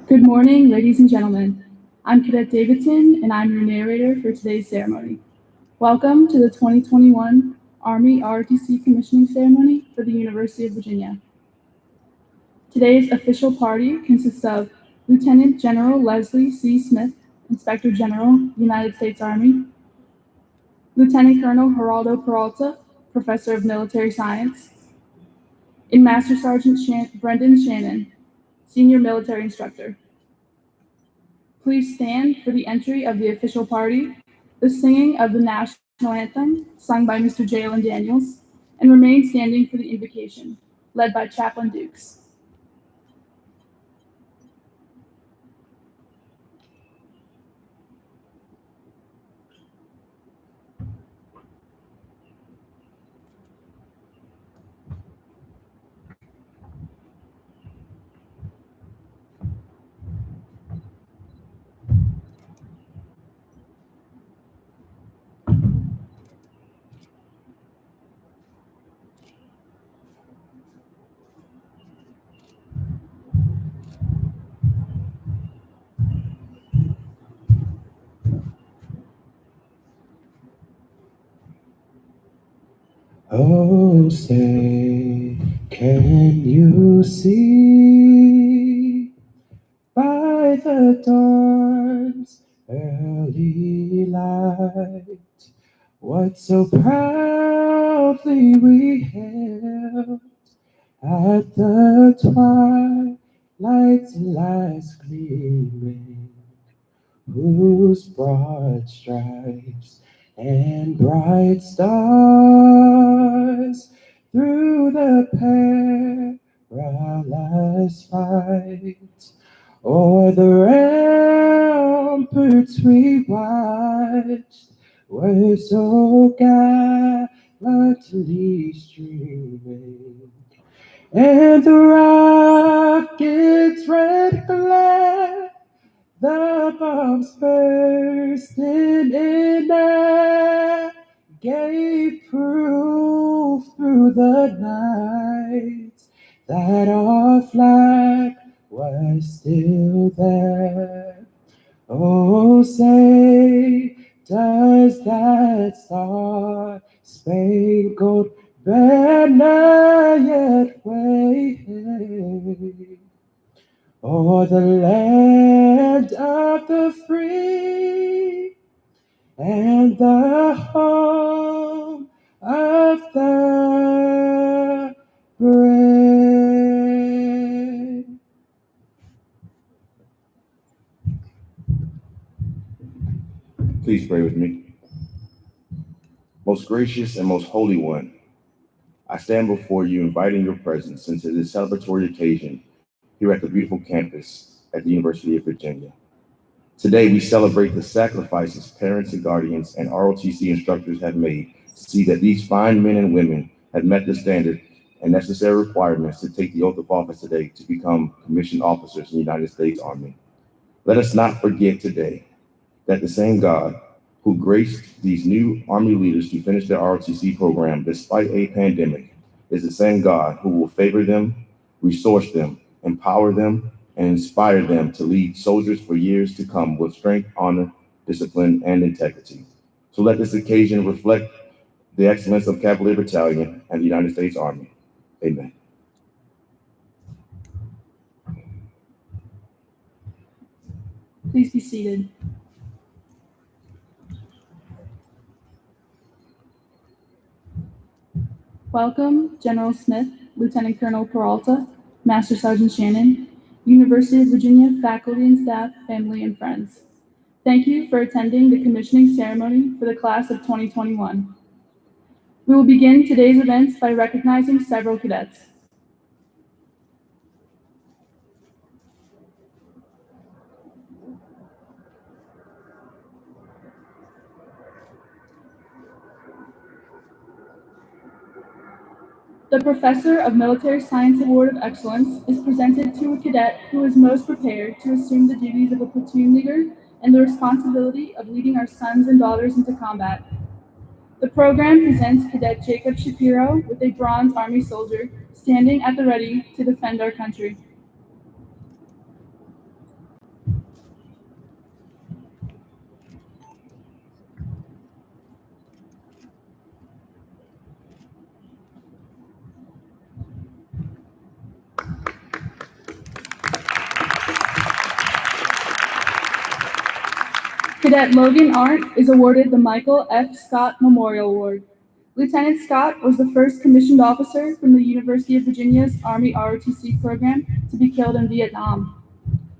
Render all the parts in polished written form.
Good morning, ladies and gentlemen. I'm Cadet Davidson, and I'm your narrator for today's ceremony. Welcome to the 2021 Army ROTC Commissioning Ceremony for the University of Virginia. Today's official party consists of Lieutenant General Leslie C. Smith, Inspector General, United States Army, Lieutenant Colonel Geraldo Peralta, Professor of Military Science, and Master Sergeant Brendan Shannon, Senior Military Instructor. Please stand for the entry of the official party, the singing of the national anthem, sung by Mr. Jalen Daniels, and remain standing for the invocation, led by Chaplain Dukes. Oh, say, can you see by the dawn's early light what so proudly we hailed at the twilight's last gleaming, whose broad stripes and bright stars through the perilous fight o'er the ramparts we watched were so gallantly streaming, and the rocket's red glare, the bombs bursting in air, gave proof through the night that our flag was still there. Oh, say, does that star-spangled banner yet wave o'er the land of the free and the home of the brave? Please pray with me. Most gracious and most holy one, I stand before you inviting your presence into this celebratory occasion here at the beautiful campus at the University of Virginia. Today, we celebrate the sacrifices parents and guardians and ROTC instructors have made to see that these fine men and women have met the standard and necessary requirements to take the oath of office today to become commissioned officers in the United States Army. Let us not forget today that the same God who graced these new Army leaders to finish their ROTC program despite a pandemic is the same God who will favor them, resource them, empower them, and inspire them to lead soldiers for years to come with strength, honor, discipline, and integrity. So let this occasion reflect the excellence of Cavalier Battalion and the United States Army. Amen. Please be seated. Welcome, General Smith, Lieutenant Colonel Peralta, Master Sergeant Shannon, University of Virginia faculty and staff, family, and friends. Thank you for attending the commissioning ceremony for the class of 2021. We will begin today's events by recognizing several cadets. The Professor of Military Science Award of Excellence is presented to a cadet who is most prepared to assume the duties of a platoon leader and the responsibility of leading our sons and daughters into combat. The program presents Cadet Jacob Shapiro with a Bronze Army soldier standing at the ready to defend our country. Cadet Logan Arndt is awarded the Michael F. Scott Memorial Award. Lieutenant Scott was the first commissioned officer from the University of Virginia's Army ROTC program to be killed in Vietnam.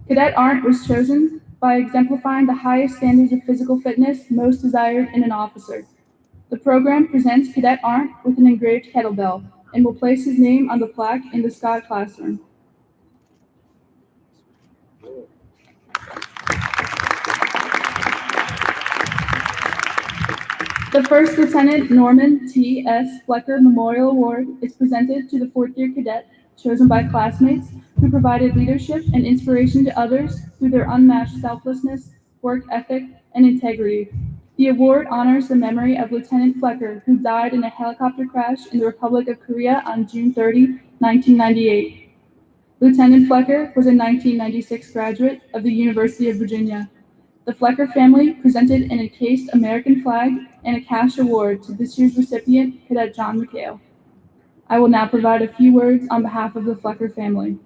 Cadet Arndt was chosen by exemplifying the highest standards of physical fitness most desired in an officer. The program presents Cadet Arndt with an engraved kettlebell and will place his name on the plaque in the Scott classroom. The First Lieutenant Norman T. S. Flecker Memorial Award is presented to the fourth-year cadet chosen by classmates who provided leadership and inspiration to others through their unmatched selflessness, work ethic, and integrity. The award honors the memory of Lieutenant Flecker, who died in a helicopter crash in the Republic of Korea on June 30, 1998. Lieutenant Flecker was a 1996 graduate of the University of Virginia. The Flecker family presented an encased American flag and a cash award to this year's recipient, Cadet John McHale. I will now provide a few words on behalf of the Flecker family.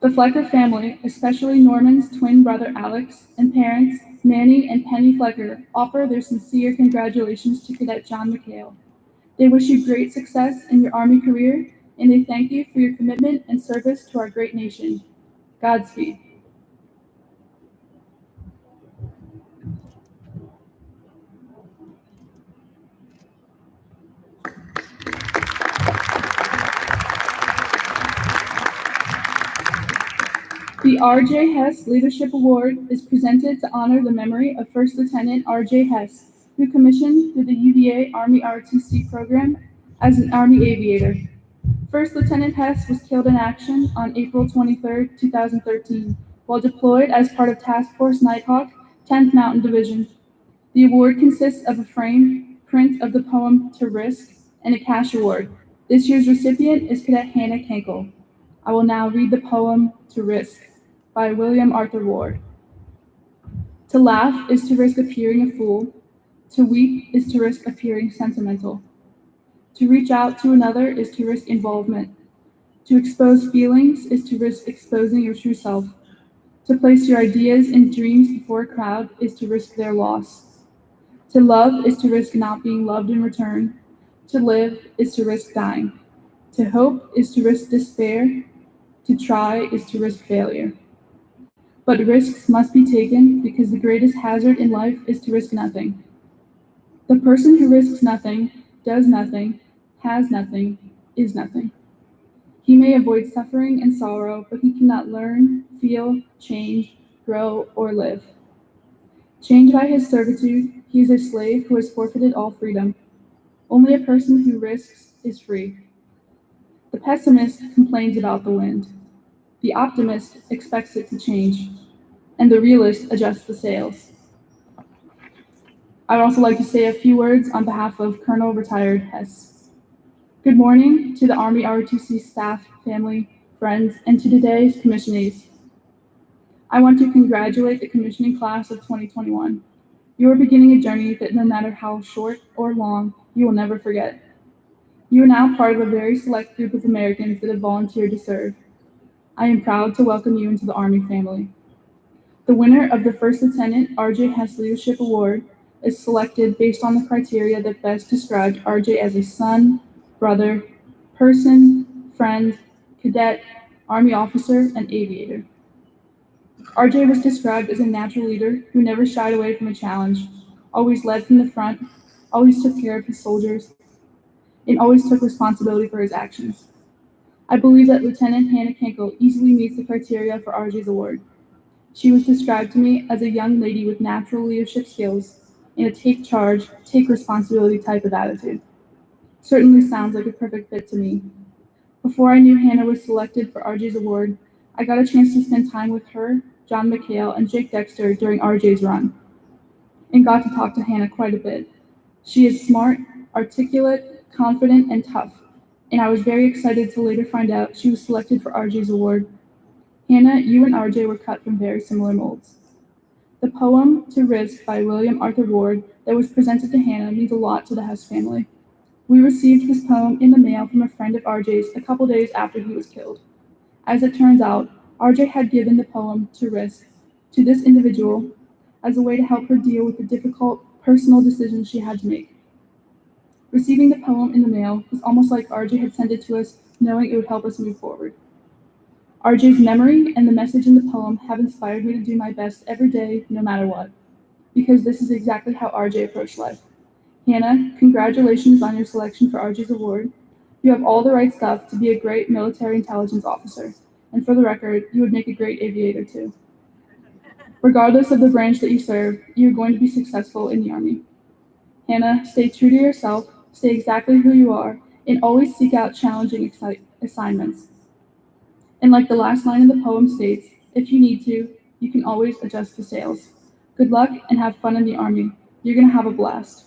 The Flecker family, especially Norman's twin brother Alex and parents Manny and Penny Flecker, offer their sincere congratulations to Cadet John McHale. They wish you great success in your Army career, and they thank you for your commitment and service to our great nation. Godspeed. The R.J. Hess Leadership Award is presented to honor the memory of First Lieutenant R.J. Hess, who commissioned through the UVA Army ROTC program as an Army aviator. First Lieutenant Hess was killed in action on April 23, 2013, while deployed as part of Task Force Nighthawk, 10th Mountain Division. The award consists of a frame print of the poem To Risk and a cash award. This year's recipient is Cadet Hannah Kenkel. I will now read the poem To Risk by William Arthur Ward. To laugh is to risk appearing a fool. To weep is to risk appearing sentimental. To reach out to another is to risk involvement. To expose feelings is to risk exposing your true self. To place your ideas and dreams before a crowd is to risk their loss. To love is to risk not being loved in return. To live is to risk dying. To hope is to risk despair. To try is to risk failure. But risks must be taken because the greatest hazard in life is to risk nothing. The person who risks nothing, does nothing, has nothing, is nothing. He may avoid suffering and sorrow, but he cannot learn, feel, change, grow, or live. Chained by his servitude, he is a slave who has forfeited all freedom. Only a person who risks is free. The pessimist complains about the wind. The optimist expects it to change, and the realist adjusts the sails. I would also like to say a few words on behalf of Colonel Retired Hess. Good morning to the Army ROTC staff, family, friends, and to today's commissionees. I want to congratulate the commissioning class of 2021. You are beginning a journey that no matter how short or long, you will never forget. You are now part of a very select group of Americans that have volunteered to serve. I am proud to welcome you into the Army family. The winner of the First Lieutenant R.J. Hess Leadership Award is selected based on the criteria that best described R.J. as a son, brother, person, friend, cadet, Army officer, and aviator. R.J. was described as a natural leader who never shied away from a challenge, always led from the front, always took care of his soldiers, and always took responsibility for his actions. I believe that Lieutenant Hannah Kenkel easily meets the criteria for R.J.'s award. She was described to me as a young lady with natural leadership skills and a take charge, take responsibility type of attitude. Certainly sounds like a perfect fit to me. Before I knew Hannah was selected for R.J.'s award, I got a chance to spend time with her, John McHale, and Jake Dexter during R.J.'s run, and got to talk to Hannah quite a bit. She is smart, articulate, confident, and tough, and I was very excited to later find out she was selected for R.J.'s award. Hannah, you and R.J. were cut from very similar molds. The poem To Risk by William Arthur Ward that was presented to Hannah means a lot to the Hess family. We received this poem in the mail from a friend of R.J.'s a couple days after he was killed. As it turns out, R.J. had given the poem To Risk to this individual as a way to help her deal with the difficult personal decisions she had to make. Receiving the poem in the mail was almost like RJ had sent it to us, knowing it would help us move forward. RJ's memory and the message in the poem have inspired me to do my best every day, no matter what, because this is exactly how RJ approached life. Hannah, congratulations on your selection for RJ's award. You have all the right stuff to be a great military intelligence officer, and for the record, you would make a great aviator too. Regardless of the branch that you serve, you are going to be successful in the Army. Hannah, stay true to yourself, stay exactly who you are, and always seek out challenging assignments. And like the last line in the poem states, if you need to, you can always adjust the sails. Good luck and have fun in the Army. You're going to have a blast.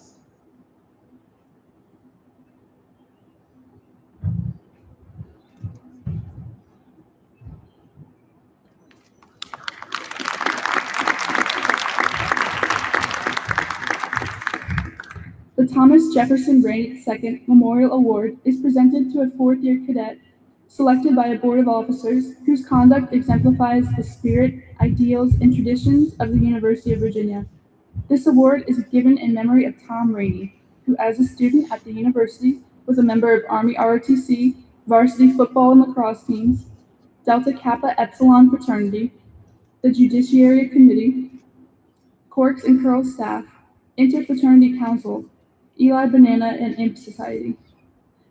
The Thomas Jefferson Rainey II Memorial Award is presented to a fourth-year cadet selected by a board of officers whose conduct exemplifies the spirit, ideals, and traditions of the University of Virginia. This award is given in memory of Tom Rainey, who as a student at the university was a member of Army ROTC, varsity football and lacrosse teams, Delta Kappa Epsilon fraternity, the Judiciary Committee, Corks and Curls staff, Interfraternity Council, Eli Banana, and Imp Society.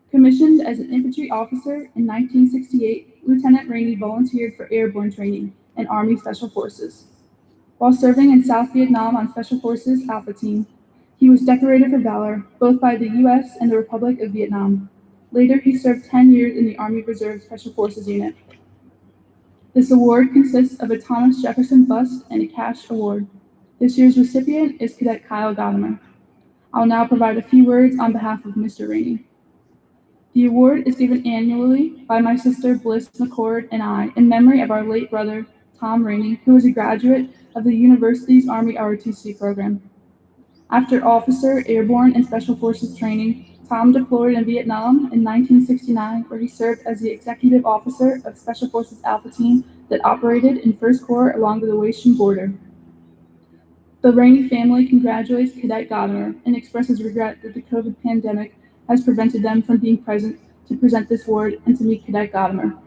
Commissioned as an infantry officer in 1968, Lieutenant Rainey volunteered for airborne training and Army Special Forces. While serving in South Vietnam on Special Forces Alpha Team, he was decorated for valor both by the U.S. and the Republic of Vietnam. Later, he served 10 years in the Army Reserve Special Forces Unit. This award consists of a Thomas Jefferson bust and a cash award. This year's recipient is Cadet Kyle Gadamer. I'll now provide a few words on behalf of Mr. Rainey. The award is given annually by my sister Bliss McCord and I in memory of our late brother, Tom Rainey, who was a graduate of the university's Army ROTC program. After officer, airborne, and special forces training, Tom deployed in Vietnam in 1969, where he served as the executive officer of Special Forces Alpha Team that operated in First Corps along the Laotian border. The Rainey family congratulates Cadet Gadamer and expresses regret that the COVID pandemic has prevented them from being present to present this award and to meet Cadet Gadamer.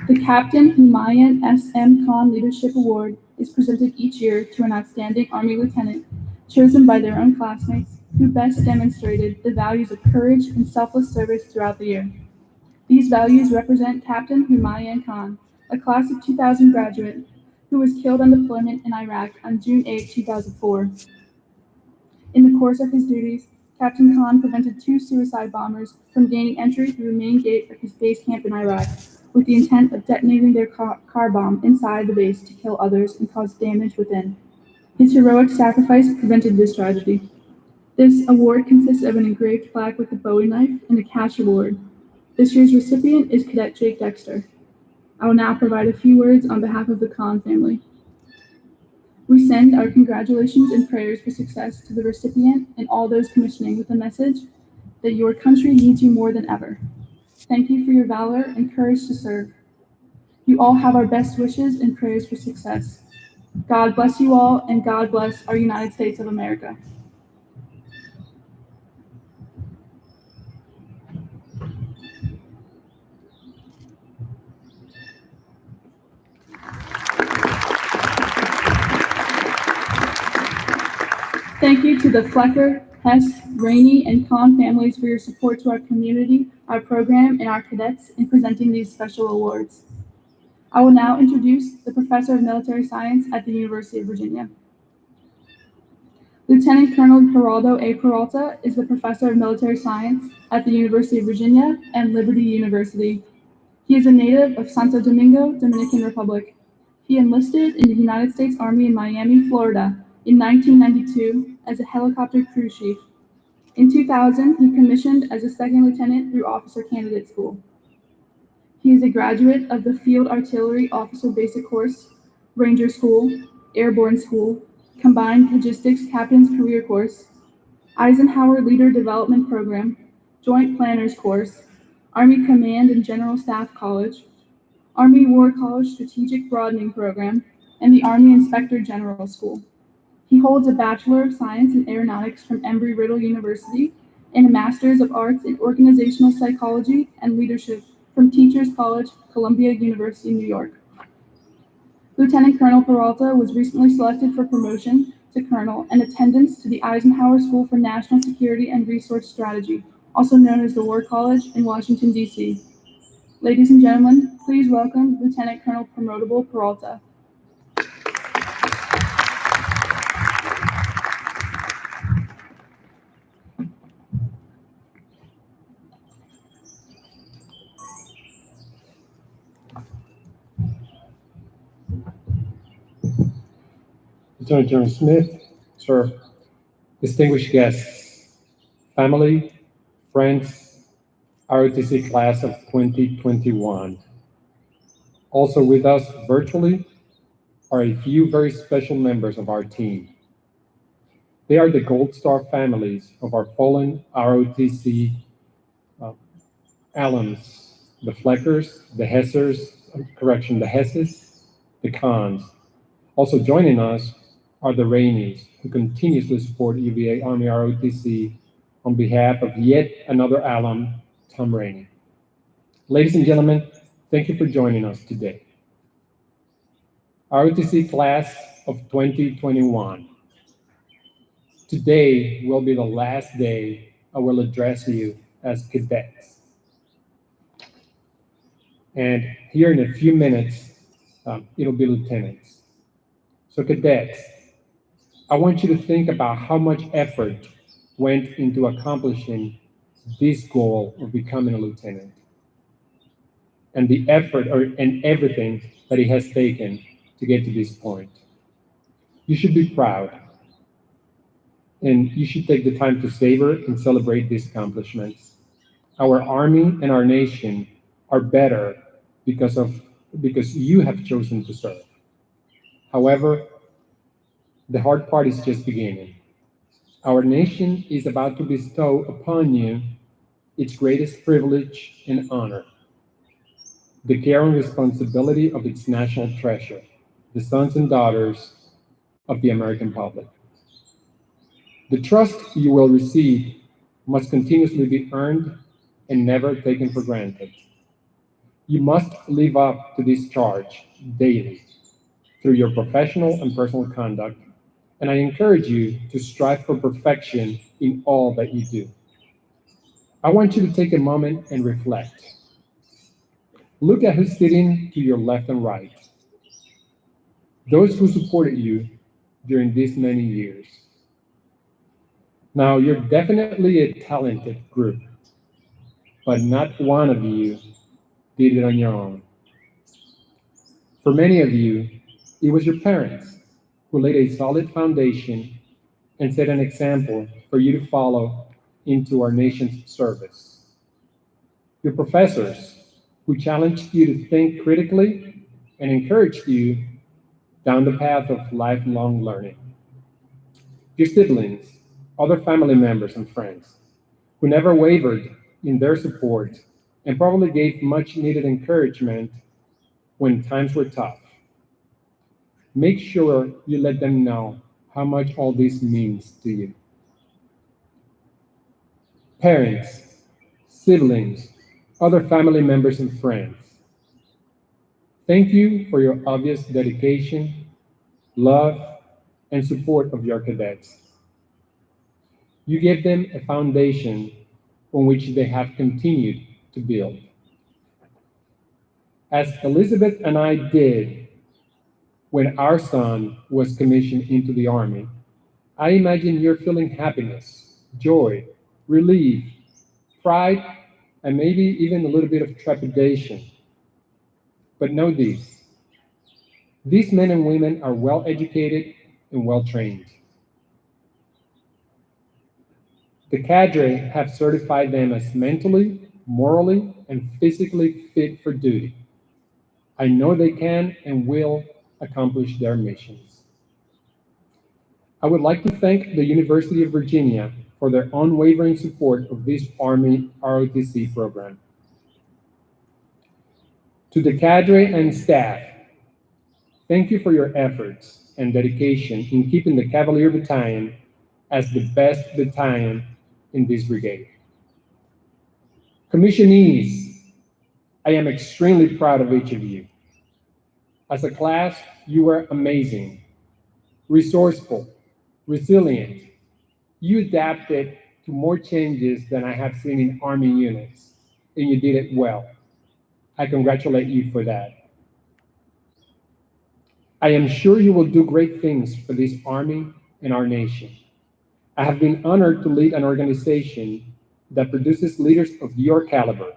The Captain Humayun S. M. Khan Leadership Award is presented each year to an outstanding Army lieutenant chosen by their own classmates who best demonstrated the values of courage and selfless service throughout the year. These values represent Captain Humayun Khan, a class of 2000 graduate who was killed on deployment in Iraq on June 8, 2004. In the course of his duties, Captain Khan prevented 2 suicide bombers from gaining entry through the main gate of his base camp in Iraq, with the intent of detonating their car bomb inside the base to kill others and cause damage within. His heroic sacrifice prevented this tragedy. This award consists of an engraved plaque with a Bowie knife and a cash award. This year's recipient is Cadet Jake Dexter. I will now provide a few words on behalf of the Khan family. We send our congratulations and prayers for success to the recipient and all those commissioning with a message that your country needs you more than ever. Thank you for your valor and courage to serve. You all have our best wishes and prayers for success. God bless you all, and God bless our United States of America. Thank you to the Flecker, Hess, Rainey, and Kahn families for your support to our community, our program, and our cadets in presenting these special awards. I will now introduce the Professor of Military Science at the University of Virginia. Lieutenant Colonel Geraldo A. Peralta is the Professor of Military Science at the University of Virginia and Liberty University. He is a native of Santo Domingo, Dominican Republic. He enlisted in the United States Army in Miami, Florida in 1992 as a helicopter crew chief. In 2000, he commissioned as a second lieutenant through Officer Candidate School. He is a graduate of the Field Artillery Officer Basic Course, Ranger School, Airborne School, Combined Logistics Captain's Career Course, Eisenhower Leader Development Program, Joint Planners Course, Army Command and General Staff College, Army War College Strategic Broadening Program, and the Army Inspector General School. He holds a Bachelor of Science in Aeronautics from Embry-Riddle University and a Master's of Arts in Organizational Psychology and Leadership from Teachers College, Columbia University, New York. Lieutenant Colonel Peralta was recently selected for promotion to Colonel and attendance to the Eisenhower School for National Security and Resource Strategy, also known as the War College in Washington, D.C. Ladies and gentlemen, please welcome Lieutenant Colonel Promotable Peralta. Lieutenant General Smith, sir, distinguished guests, family, friends, ROTC class of 2021. Also with us virtually are a few very special members of our team. They are the Gold Star families of our fallen ROTC alums, the Fleckers, the Hessers, the Hesses, the Kahns. Also joining us are the Rainies, who continuously support UVA Army ROTC on behalf of yet another alum, Tom Rainey. Ladies and gentlemen, thank you for joining us today. ROTC class of 2021. Today will be the last day I will address you as cadets. And here in a few minutes, it'll be lieutenants. So cadets, I want you to think about how much effort went into accomplishing this goal of becoming a lieutenant, and the effort and everything that it has taken to get to this point. You should be proud, and you should take the time to savor and celebrate these accomplishments. Our Army and our nation are better because you have chosen to serve. However, the hard part is just beginning. Our nation is about to bestow upon you its greatest privilege and honor, the care and responsibility of its national treasure, the sons and daughters of the American public. The trust you will receive must continuously be earned and never taken for granted. You must live up to this charge daily through your professional and personal conduct, and I encourage you to strive for perfection in all that you do. I want you to take a moment and reflect. Look at who's sitting to your left and right. Those who supported you during these many years. Now, you're definitely a talented group, but not one of you did it on your own. For many of you, it was your parents who laid a solid foundation and set an example for you to follow into our nation's service. Your professors who challenged you to think critically and encouraged you down the path of lifelong learning. Your siblings, other family members and friends who never wavered in their support and probably gave much needed encouragement when times were tough. Make sure you let them know how much all this means to you. Parents, siblings, other family members and friends, thank you for your obvious dedication, love, and support of your cadets. You gave them a foundation on which they have continued to build. As Elizabeth and I did when our son was commissioned into the Army, I imagine you're feeling happiness, joy, relief, pride, and maybe even a little bit of trepidation. But know this, these men and women are well educated and well trained. The cadre have certified them as mentally, morally, and physically fit for duty. I know they can and will accomplish their missions. I would like to thank the University of Virginia for their unwavering support of this Army ROTC program. To the cadre and staff, thank you for your efforts and dedication in keeping the Cavalier Battalion as the best battalion in this brigade. Commissionees, I am extremely proud of each of you. As a class, you were amazing, resourceful, resilient. You adapted to more changes than I have seen in Army units, and you did it well. I congratulate you for that. I am sure you will do great things for this Army and our nation. I have been honored to lead an organization that produces leaders of your caliber,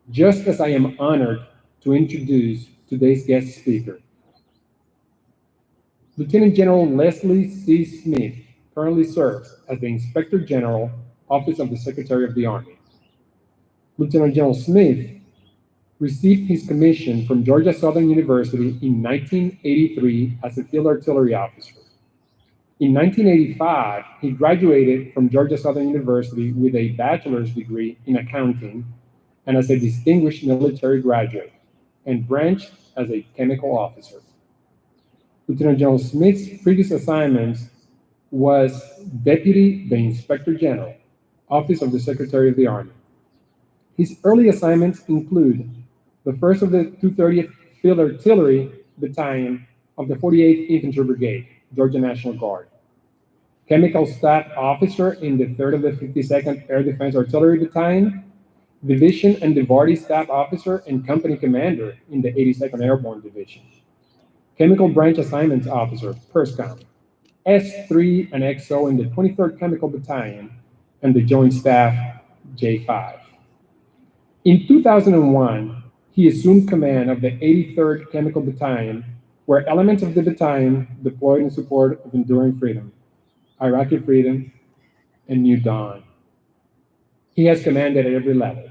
just as I am honored to introduce today's guest speaker. Lieutenant General Leslie C. Smith currently serves as the Inspector General, Office of the Secretary of the Army. Lieutenant General Smith received his commission from Georgia Southern University in 1983 as a field artillery officer. In 1985, he graduated from Georgia Southern University with a bachelor's degree in accounting and as a distinguished military graduate, and branched as a chemical officer. Lieutenant General Smith's previous assignments was Deputy the Inspector General, Office of the Secretary of the Army. His early assignments include the 1st of the 230th Field Artillery Battalion of the 48th Infantry Brigade, Georgia National Guard, Chemical Staff Officer in the 3rd of the 52nd Air Defense Artillery Battalion, Division and Divardi Staff Officer and Company Commander in the 82nd Airborne Division, Chemical Branch Assignments Officer, PERSCOM, S3 and XO in the 23rd Chemical Battalion, and the Joint Staff J5. In 2001, he assumed command of the 83rd Chemical Battalion, where elements of the battalion deployed in support of Enduring Freedom, Iraqi Freedom, and New Dawn. He has commanded at every level.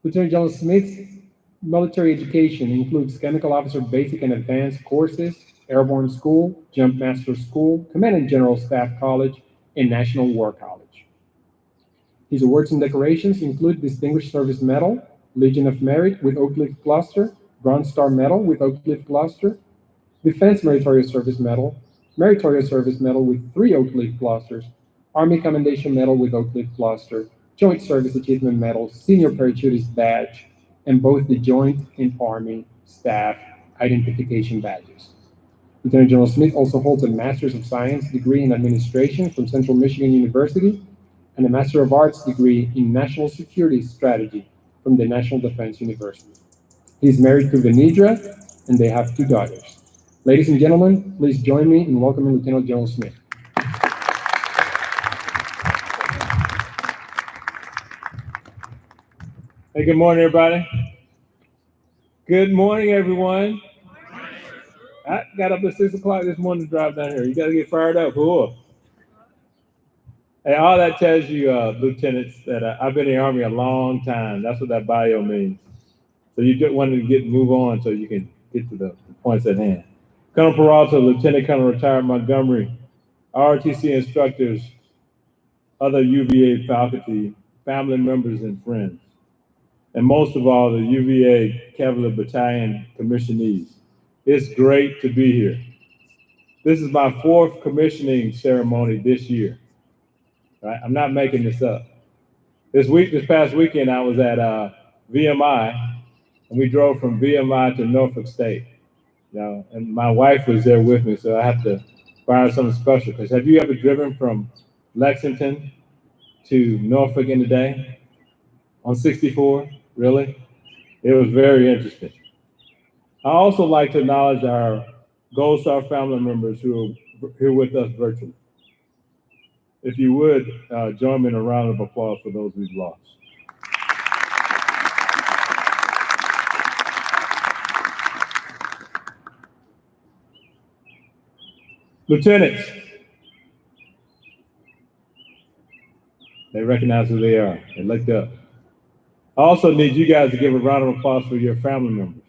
Lieutenant General Smith's military education includes Chemical Officer Basic and Advanced courses, Airborne School, Jump Master School, Command and General Staff College, and National War College. His awards and decorations include Distinguished Service Medal, Legion of Merit with Oak Leaf Cluster, Bronze Star Medal with Oak Leaf Cluster, Defense Meritorious Service Medal, Meritorious Service Medal with 3 Oak Leaf Clusters, Army Commendation Medal with Oak Leaf Cluster, Joint Service Achievement Medal, Senior Parachutist Badge, and both the Joint and Army Staff Identification Badges. Lieutenant General Smith also holds a Master's of Science degree in Administration from Central Michigan University and a Master of Arts degree in National Security Strategy from the National Defense University. He is married to Venidra, and they have 2 daughters. Ladies and gentlemen, please join me in welcoming Lieutenant General Smith. Hey, good morning, everybody. Good morning, everyone. I got up at 6 o'clock this morning to drive down here. You got to get fired up. Cool. Hey, all that tells you, lieutenants, that I've been in the Army a long time. That's what that bio means. So you just wanted to move on so you can get to the points at hand. Colonel Peralta, Lieutenant Colonel retired Montgomery, ROTC instructors, other UVA faculty, family members, and friends. And most of all, the UVA Cavalier Battalion commissionees. It's great to be here. This is my 4th commissioning ceremony this year. Right? I'm not making this up. This past weekend, I was at VMI, and we drove from VMI to Norfolk State. And my wife was there with me, so I have to fire something special. Because have you ever driven from Lexington to Norfolk in a day on 64? Really? It was very interesting. I also like to acknowledge our Gold Star family members who are here with us virtually. If you would, join me in a round of applause for those we've lost. Lieutenants, they recognize who they are. They looked up. I also need you guys to give a round of applause for your family members.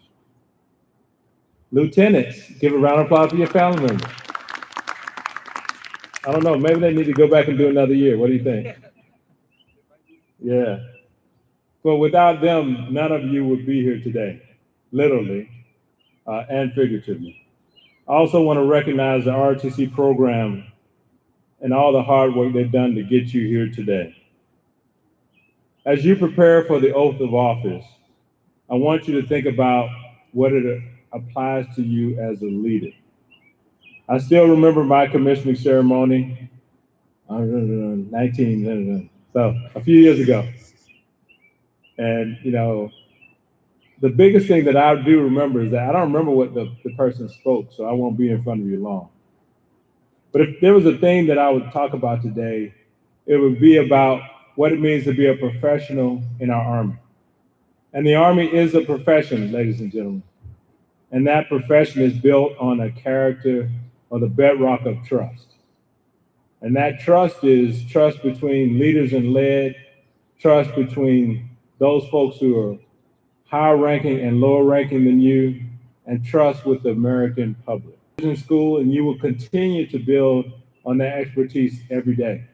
Lieutenants, give a round of applause for your family members. I don't know, maybe they need to go back and do another year. What do you think? Yeah. But without them, none of you would be here today, literally and figuratively. I also want to recognize the ROTC program and all the hard work they've done to get you here today. As you prepare for the oath of office, I want you to think about what it applies to you as a leader. I still remember my commissioning ceremony, so a few years ago. And, you know, the biggest thing that I do remember is that I don't remember what the person spoke, so I won't be in front of you long. But if there was a thing that I would talk about today, it would be about what it means to be a professional in our Army. And the Army is a profession, ladies and gentlemen. And that profession is built on a character or the bedrock of trust. And that trust is trust between leaders and led, trust between those folks who are higher ranking and lower ranking than you, and trust with the American public. In school, and you will continue to build on that expertise every day.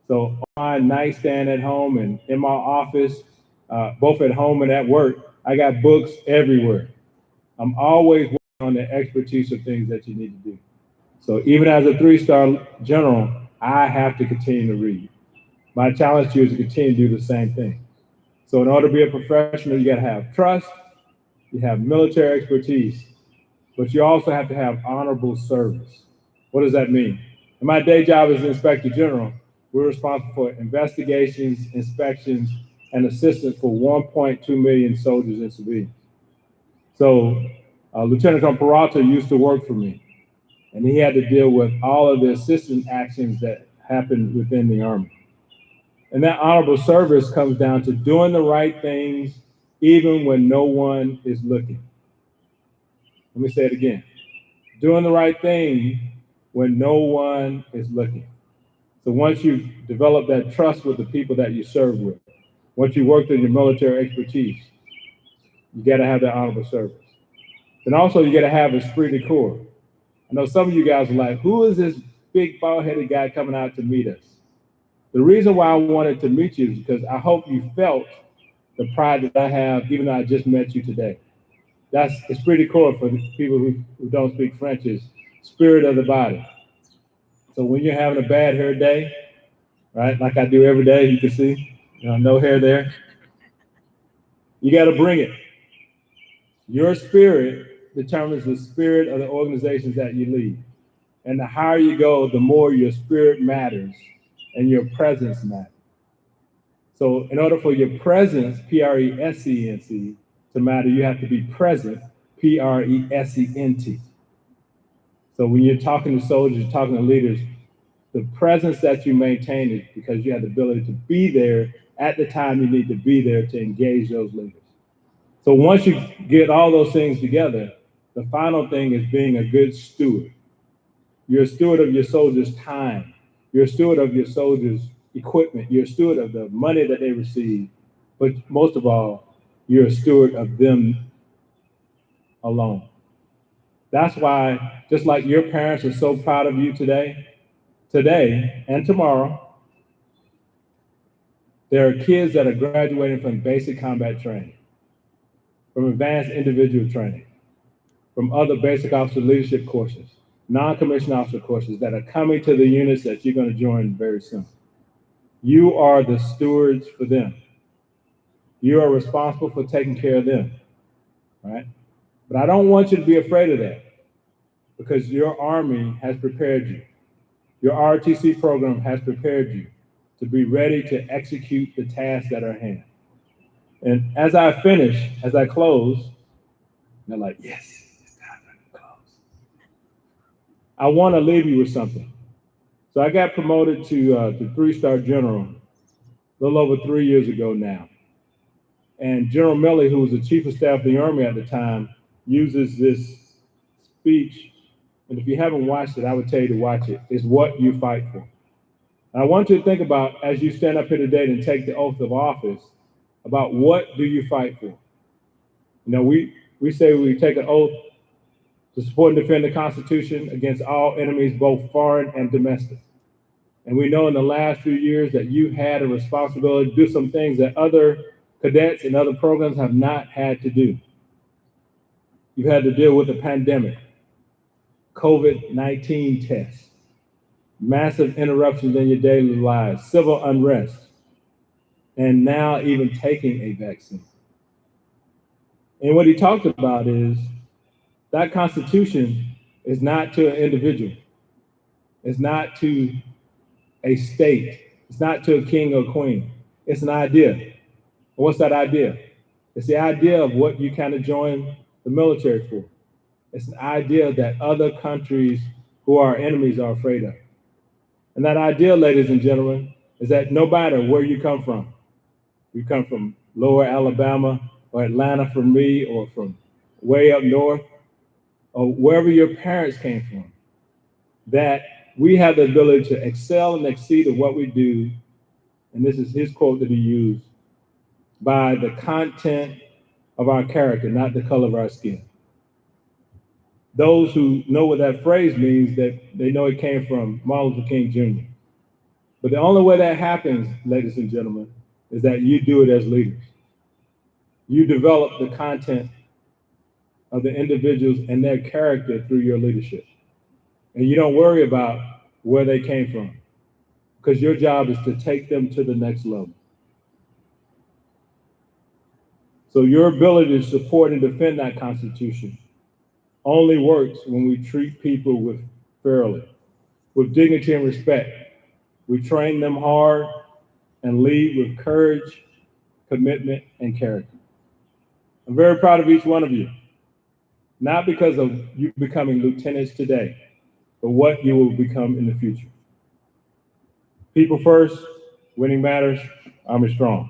So on my nightstand at home and in my office, both at home and at work, I got books everywhere. I'm always working on the expertise of things that you need to do. So even as a 3-star general, I have to continue to read. My challenge to you is to continue to do the same thing. So in order to be a professional, you gotta have trust, you have military expertise, but you also have to have honorable service. What does that mean? In my day job as Inspector General, we're responsible for investigations, inspections, and assistance for 1.2 million soldiers and civilians. So Lieutenant Colonel Peralta used to work for me, and he had to deal with all of the assistance actions that happened within the Army. And that honorable service comes down to doing the right things even when no one is looking. Let me say it again. Doing the right thing when no one is looking. So once you develop that trust with the people that you serve with, once you worked on your military expertise, you gotta have that honorable service. And also you gotta have esprit de corps. I know some of you guys are like, who is this big bald-headed guy coming out to meet us? The reason why I wanted to meet you is because I hope you felt the pride that I have, even though I just met you today. That's esprit de corps for the people who don't speak French, is spirit of the body. So when you're having a bad hair day, right, like I do every day, you can see, no hair there. You got to bring it. Your spirit determines the spirit of the organizations that you lead. And the higher you go, the more your spirit matters and your presence matters. So in order for your presence, P-R-E-S-E-N-C, to matter, you have to be present, P-R-E-S-E-N-T. So when you're talking to soldiers, you're talking to leaders, the presence that you maintain is because you have the ability to be there at the time you need to be there to engage those leaders. So once you get all those things together, the final thing is being a good steward. You're a steward of your soldiers' time. You're a steward of your soldiers' equipment. You're a steward of the money that they receive. But most of all, you're a steward of them alone. That's why, just like your parents are so proud of you today and tomorrow, there are kids that are graduating from basic combat training, from advanced individual training, from other basic officer leadership courses, non-commissioned officer courses that are coming to the units that you're going to join very soon. You are the stewards for them. You are responsible for taking care of them, right? But I don't want you to be afraid of that, because your Army has prepared you. Your ROTC program has prepared you to be ready to execute the tasks that are at hand. And as I close, they're like, yes, it's time to close. I want to leave you with something. So I got promoted to 3-star general a little over 3 years ago now. And General Milley, who was the chief of staff of the Army at the time, uses this speech. And if you haven't watched it, I would tell you to watch it. It's what you fight for. And I want you to think about, as you stand up here today and take the oath of office, about what do you fight for? We say we take an oath to support and defend the Constitution against all enemies, both foreign and domestic. And we know in the last few years that you had a responsibility to do some things that other cadets and other programs have not had to do. You've had to deal with the pandemic, COVID-19 tests, massive interruptions in your daily lives, civil unrest, and now even taking a vaccine. And what he talked about is that Constitution is not to an individual. It's not to a state. It's not to a king or queen. It's an idea. What's that idea? It's the idea of what you kind of join the military for. It's an idea that other countries who are enemies are afraid of. And that idea, ladies and gentlemen, is that no matter where you come from lower Alabama or Atlanta for me, or from way up north, or wherever your parents came from, that we have the ability to excel and exceed at what we do. And this is his quote that he used: by the content of our character, not the color of our skin. Those who know what that phrase means, that they know it came from Martin Luther King Jr. But the only way that happens, ladies and gentlemen, is that you do it as leaders. You develop the content of the individuals and their character through your leadership. And you don't worry about where they came from, because your job is to take them to the next level. So your ability to support and defend that Constitution only works when we treat people fairly, with dignity and respect. We train them hard and lead with courage, commitment, and character. I'm very proud of each one of you, not because of you becoming lieutenants today, but what you will become in the future. People first, winning matters, Army strong.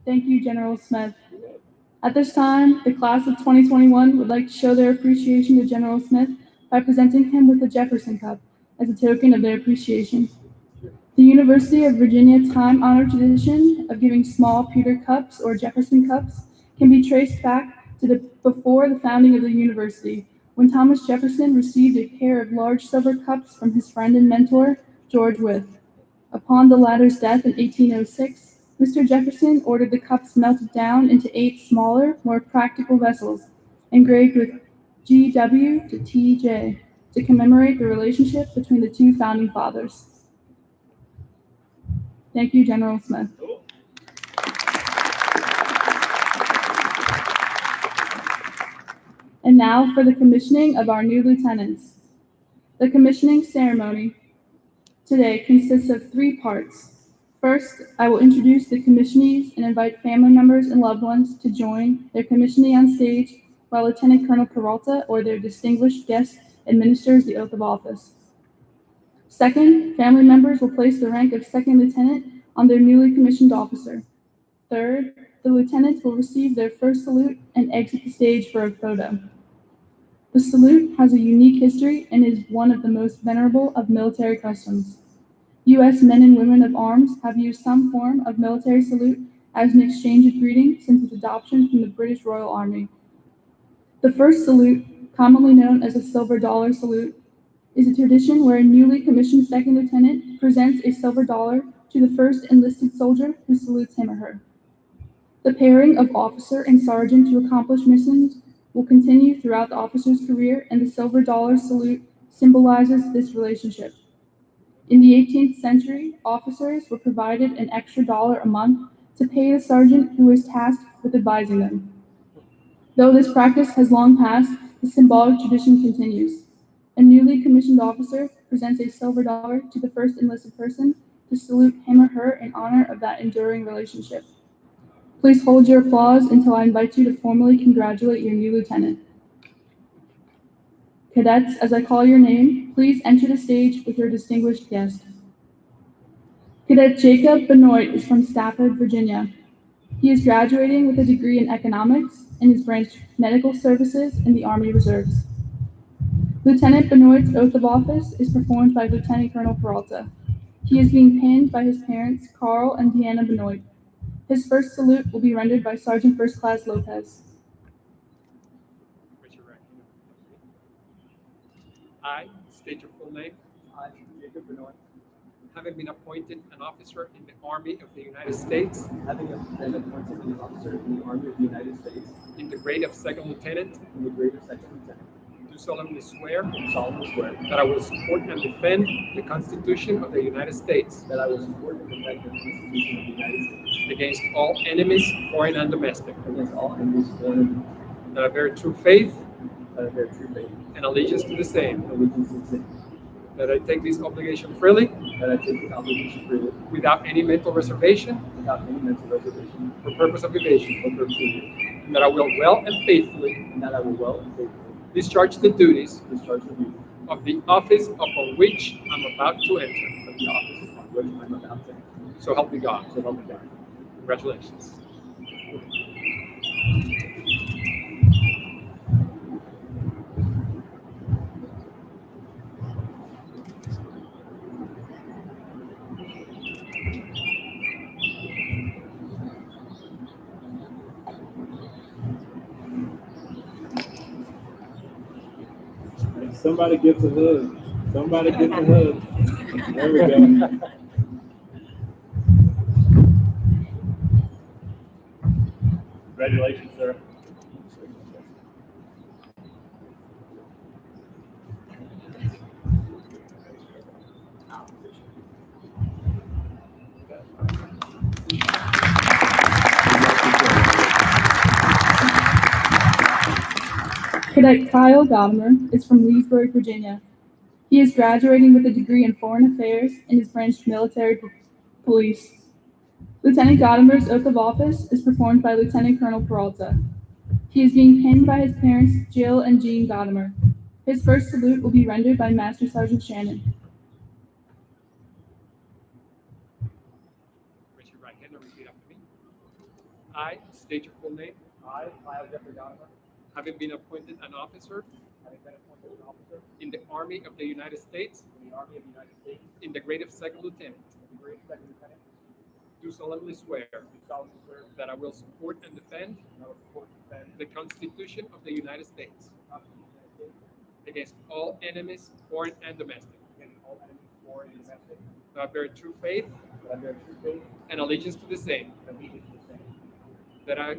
Thank you, General Smith. At this time, the class of 2021 would like to show their appreciation to General Smith by presenting him with the Jefferson Cup as a token of their appreciation. The University of Virginia time-honored tradition of giving small pewter cups or Jefferson cups can be traced back to before the founding of the university, when Thomas Jefferson received a pair of large silver cups from his friend and mentor, George Wythe. Upon the latter's death in 1806, Mr. Jefferson ordered the cups melted down into 8 smaller, more practical vessels, engraved with G.W. to T.J., to commemorate the relationship between the two founding fathers. Thank you, General Smith. And now for the commissioning of our new lieutenants. The commissioning ceremony today consists of 3 parts. First, I will introduce the commissionees and invite family members and loved ones to join their commissionee on stage while Lieutenant Colonel Peralta or their distinguished guest administers the oath of office. Second, family members will place the rank of second lieutenant on their newly commissioned officer. Third, the lieutenants will receive their first salute and exit the stage for a photo. The salute has a unique history and is one of the most venerable of military customs. U.S. men and women of arms have used some form of military salute as an exchange of greeting since its adoption from the British Royal Army. The first salute, commonly known as a silver dollar salute, is a tradition where a newly commissioned second lieutenant presents a silver dollar to the first enlisted soldier who salutes him or her. The pairing of officer and sergeant to accomplish missions will continue throughout the officer's career, and the silver dollar salute symbolizes this relationship. In the 18th century, officers were provided an extra $1 a month to pay the sergeant who was tasked with advising them. Though this practice has long passed, the symbolic tradition continues. A newly commissioned officer presents a silver dollar to the first enlisted person to salute him or her in honor of that enduring relationship. Please hold your applause until I invite you to formally congratulate your new lieutenant. Cadets, as I call your name, please enter the stage with your distinguished guest. Cadet Jacob Benoit is from Stafford, Virginia. He is graduating with a degree in economics and is branched medical services in the Army Reserves. Lieutenant Benoit's oath of office is performed by Lieutenant Colonel Peralta. He is being pinned by his parents, Carl and Deanna Benoit. His first salute will be rendered by Sergeant First Class Lopez. Raise your right hand. I state your full name. I, Jacob Benoit, Having been appointed an officer in the Army of the United States having been appointed an officer in the Army of the United States in the grade of second lieutenant, in the grade of second lieutenant, do solemnly swear do solemnly swear that I will support and defend the Constitution of the United States that I will support and defend the Constitution of the United States against all enemies, foreign and domestic, against all enemies, foreign and that I bear true faith that I bear true faith and allegiance to the same, and allegiance to the same, that I take this obligation freely that I take the obligation freely without any mental reservation without any mental reservation or purpose of evasion, or purpose of evasion, and that I will well and faithfully and that I will well and faithfully discharge the duties discharge the duties of the office upon which I'm about to enter. of the office upon which I am about to enter. So help me God. So help me God. Congratulations. Somebody gets a hug. Somebody gets a hug. There we go. Congratulations, sir. Cadet Kyle Godimer is from Leesburg, Virginia. He is graduating with a degree in Foreign Affairs and is branched military police. Lieutenant Godimer's oath of office is performed by Lieutenant Colonel Peralta. He is being pinned by his parents, Jill and Jean Godimer. His first salute will be rendered by Master Sergeant Shannon. Raise your right hand and repeat after me. I state your full name. I, Kyle Jeffrey Godimer, Having been appointed an officer having been appointed an officer in the Army of the United States in the Army of the United States in the grade of second lieutenant, in the grade of second lieutenant, do solemnly swear do solemnly swear that I will support and defend that I will support and defend the Constitution of the United States the Constitution of the United States against all enemies, foreign and domestic, against all enemies, foreign and domestic, that I bear true faith that I bear true faith and allegiance to the same, and allegiance to the same, that I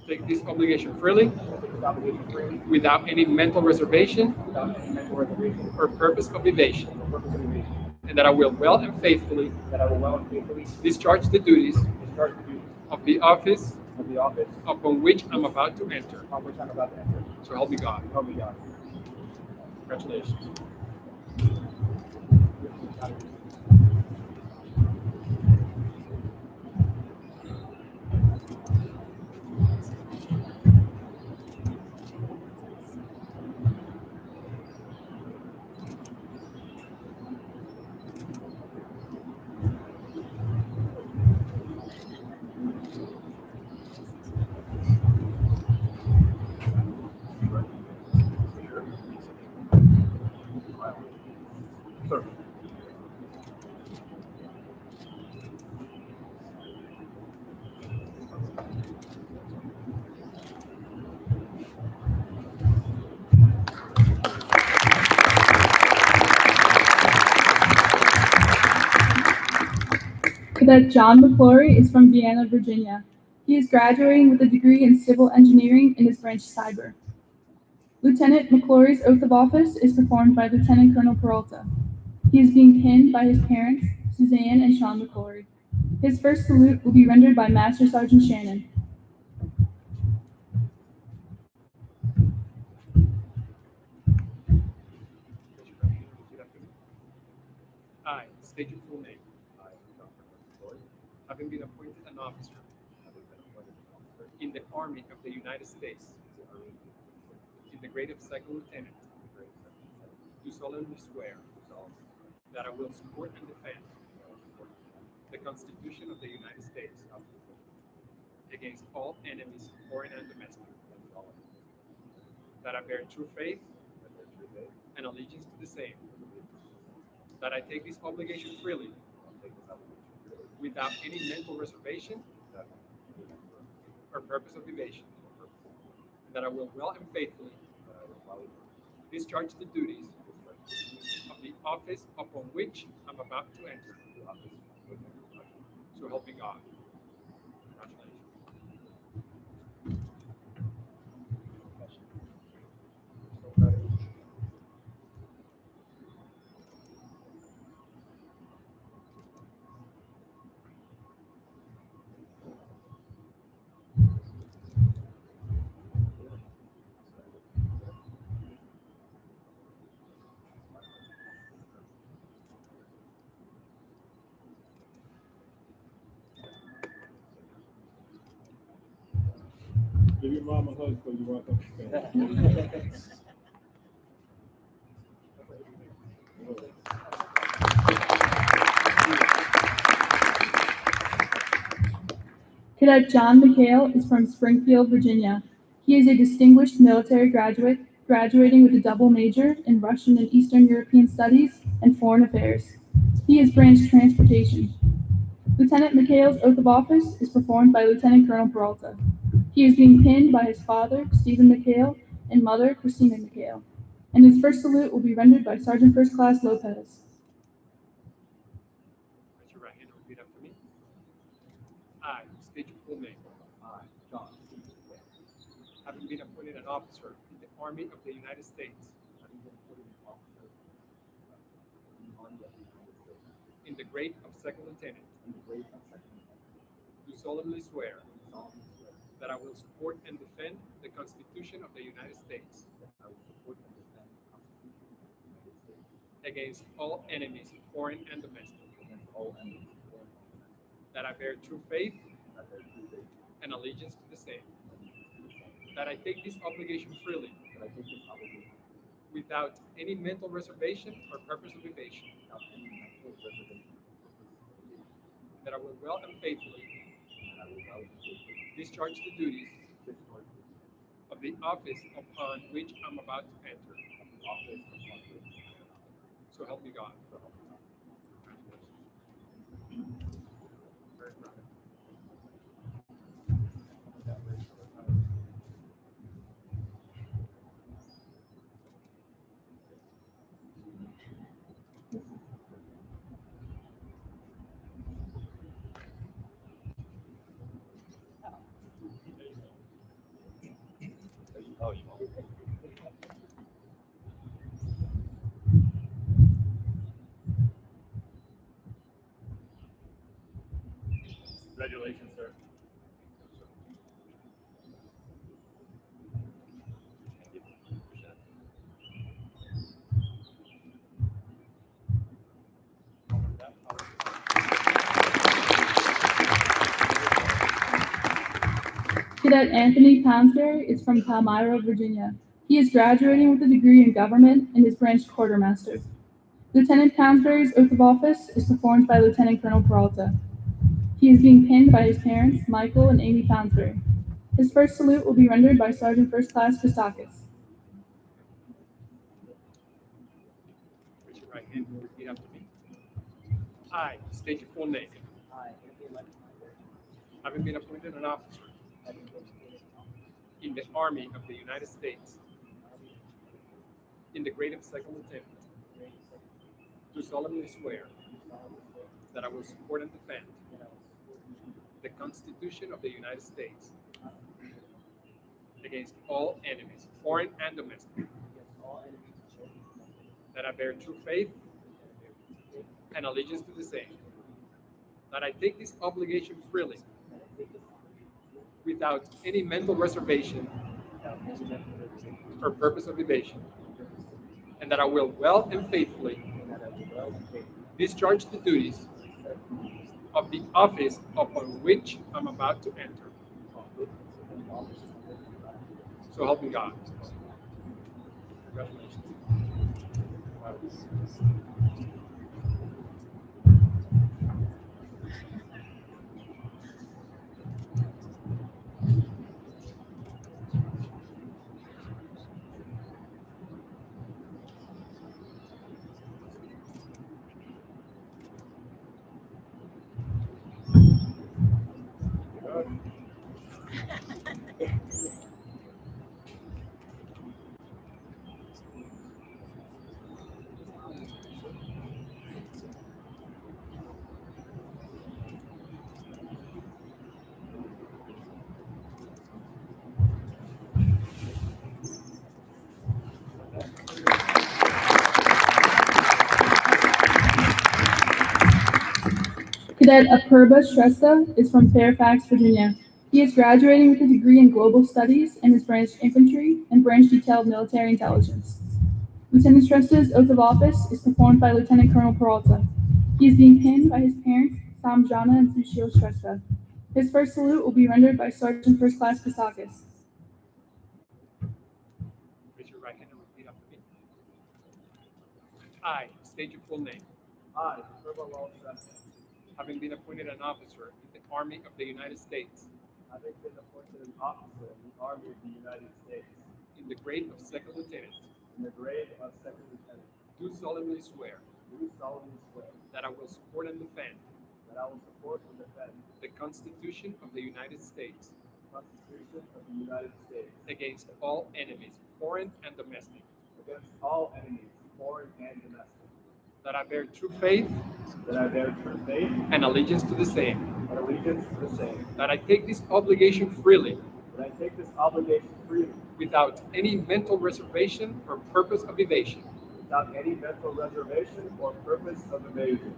take this obligation freely that I take this obligation freely without any mental reservation without any mental reservation or purpose of evasion, or purpose of evasion, and that I will well and faithfully that I will well and faithfully discharge the duties discharge the duties of the office of the office upon which I'm about to enter. upon which I'm about to enter. So help me God. Help me God. Congratulations. Sir. Cadet John McClory is from Vienna, Virginia. He is graduating with a degree in civil engineering and is branched cyber. Lieutenant McClory's oath of office is performed by Lieutenant Colonel Peralta. He is being pinned by his parents, Suzanne and Sean McClory. His first salute will be rendered by Master Sergeant Shannon. I state your full name. Having been appointed an officer in the Army of the United States in the grade of second lieutenant, do solemnly swear that I will support and defend the Constitution of the United States against all enemies, foreign and domestic, that I bear true faith and allegiance to the same, that I take this obligation freely without any mental reservation or purpose of evasion, and that I will well and faithfully discharge the duties of the office upon which I'm about to enter. So help me God. Congratulations. Give your mom a hug so you walk up the stairs. Cadet John McHale is from Springfield, Virginia. He is a distinguished military graduate, graduating with a double major in Russian and Eastern European Studies and Foreign Affairs. He is branch transportation. Lieutenant McHale's oath of office is performed by Lieutenant Colonel Peralta. He is being pinned by his father, Stephen McHale, and mother, Christina McHale. And his first salute will be rendered by Sergeant First Class Lopez. Raise your right hand and repeat after me. I state your full name. I, John, Having been appointed an officer in the Army of the United States having been appointed an officer in the Army of the United States, in the grade of second lieutenant, in the grade of second lieutenant, do solemnly swear do solemnly swear that I will support and defend the Constitution of the United States that I will support and defend the Constitution of the United States against all enemies, foreign and domestic, against all enemies, foreign and domestic, that I bear true faith that I bear true faith and allegiance to the same, and allegiance to the same, that I take this obligation freely that I take this obligation without any mental reservation or purpose of evasion, without any mental reservation or purpose of evasion, that I will well and faithfully and I will well and faithfully discharge the duties discharge the duties of the office upon which I'm about to enter. of the office upon which I am about to enter. So help me God. So help me God. Very proud. Oh, you won't. Congratulations, sir. Cadet Anthony Poundsbury is from Palmyra, Virginia. He is graduating with a degree in government and is branch quartermaster. Lieutenant Poundsbury's oath of office is performed by Lieutenant Colonel Peralta. He is being pinned by his parents, Michael and Amy Poundsbury. His first salute will be rendered by Sergeant First Class Christakis. Raise your right hand and repeat after me. I state your full name. I, Anthony Poundsbury, Having been appointed an officer having been appointed an officer in the Army of the United States in the Army of the United States, in the grade of second lieutenant, grade of second lieutenant, do solemnly swear do solemnly swear that I will support and defend that I will support and defend the Constitution of the United States the Constitution of the United States against all enemies, foreign and domestic, against all enemies, foreign and domestic, that I bear true faith that I bear true faith and allegiance to the same, that I take this obligation freely and I take this obligation without any mental reservation without any mental reservation or purpose of evasion, or purpose of evasion, and that I will well and faithfully and that I will well and faithfully discharge the duties discharge the duties of the office upon which I'm about to enter. of the office of the So help me God. Congratulations. Cadet Apurba Shrestha is from Fairfax, Virginia. He is graduating with a degree in Global Studies and is branched Infantry and branch Detailed Military Intelligence. Lieutenant Shrestha's oath of office is performed by Lieutenant Colonel Peralta. He is being pinned by his parents, Samjana and Sushil Shrestha. His first salute will be rendered by Sergeant First Class Kostakis. Raise your right hand and repeat after me. I state your full name. I, Apurba Shrestha, Having been appointed an officer in the Army of the United States having been appointed an officer in the Army of the United States in the grade of second lieutenant, in the grade of second lieutenant, do solemnly swear do solemnly swear that I will support and defend that I will support and defend the Constitution of the United States the Constitution of the United States against all enemies, foreign and domestic, against all enemies, foreign and domestic, that I bear true faith that I bear true faith and allegiance to the same, and allegiance to the same, that I take this obligation freely that I take this obligation freely without any mental reservation or purpose of evasion, without any mental reservation or purpose of evasion,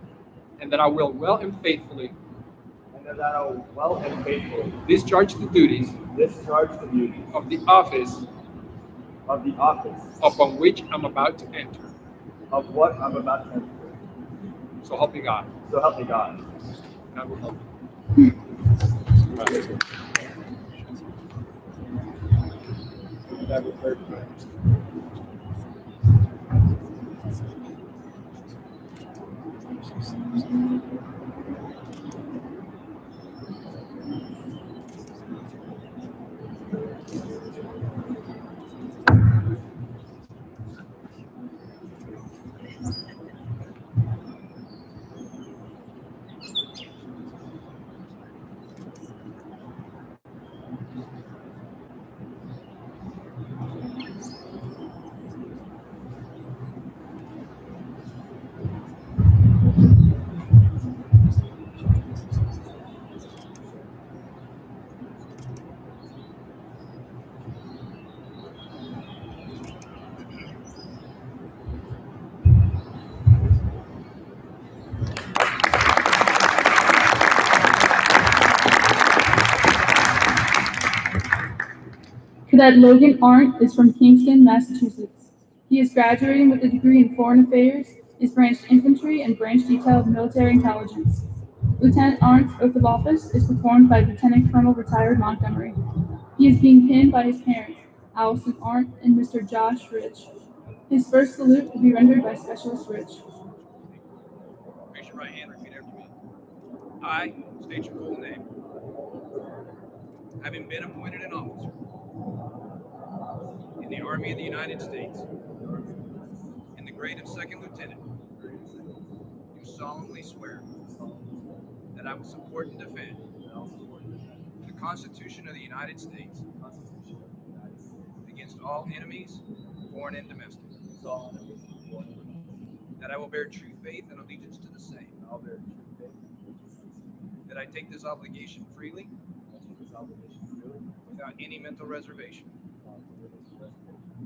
and that I will well and faithfully and that I will well and faithfully discharge the duties discharge the duties of the office of the office upon which I'm about to enter. of what I'm about to enter. So help me God. So help me God. God will help me. That was very Cadet Logan Arndt is from Kingston, Massachusetts. He is graduating with a degree in Foreign Affairs, is branched Infantry and branch Detailed Military Intelligence. Lieutenant Arndt's oath of office is performed by Lieutenant Colonel Retired Montgomery. He is being pinned by his parents, Allison Arndt and Mr. Josh Rich. His first salute will be rendered by Specialist Rich. Raise your right hand and repeat after me. I state your full name. Having been appointed an officer in the Army of the United States in the grade of second lieutenant, do solemnly swear that I will support and defend the Constitution of the United States against all enemies, foreign and domestic, that I will bear true faith and allegiance to the same, that I take this obligation freely without any mental reservation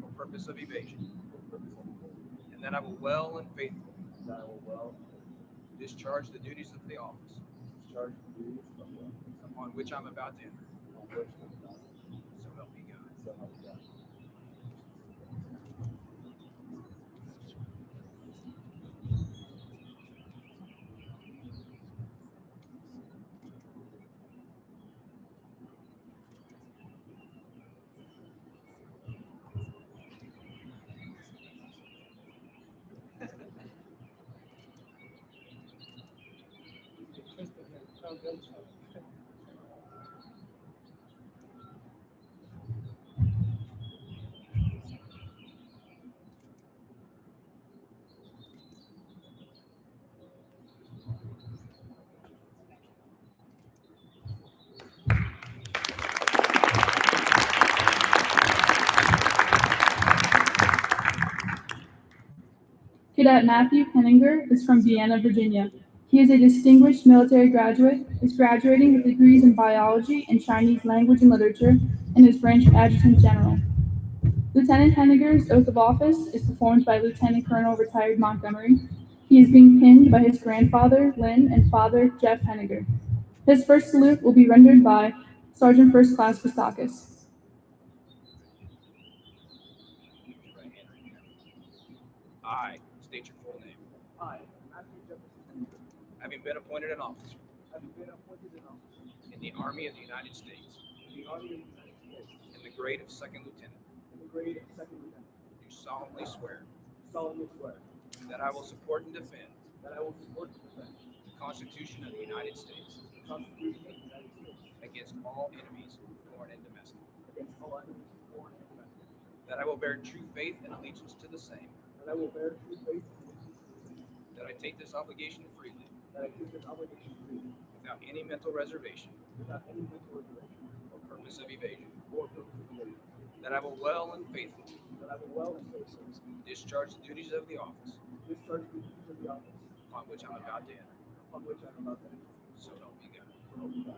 or purpose of evasion, and that I will well and faithfully discharge the duties of the office upon which I'm about to enter. So help me God. Cadet Matthew Penninger is from Vienna, Virginia. He is a distinguished military graduate, is graduating with degrees in biology and Chinese language and literature, and is branch adjutant general. Lieutenant Penninger's oath of office is performed by Lieutenant Colonel Retired Montgomery. He is being pinned by his grandfather, Lynn, and father, Jeff Henniger. His first salute will be rendered by Sergeant First Class Kostakis. Right hand repeat after me. I state your full name. I, Matthew Jefferson, Having been appointed an officer having been appointed an officer in the Army of the United States in the Army of the United States in the grade of second lieutenant, in the grade of second lieutenant, do solemnly swear solemnly swear that I will support and defend that I will support and defend the Constitution of the United States the Constitution of the United States against all enemies, foreign and domestic, against all enemies, foreign and domestic, that I will bear true faith and allegiance to the same, that I will bear true faith and allegiance to the same, that I take this obligation freely that I take this obligation freely without any mental reservation without any mental reservation or purpose of evasion, or purpose of evasion, that I will well and faithfully that I will well and faithfully discharge the duties of the office discharge the duties of the office upon which I'm about to enter. upon which I am about to enter. So help me God. So help me God.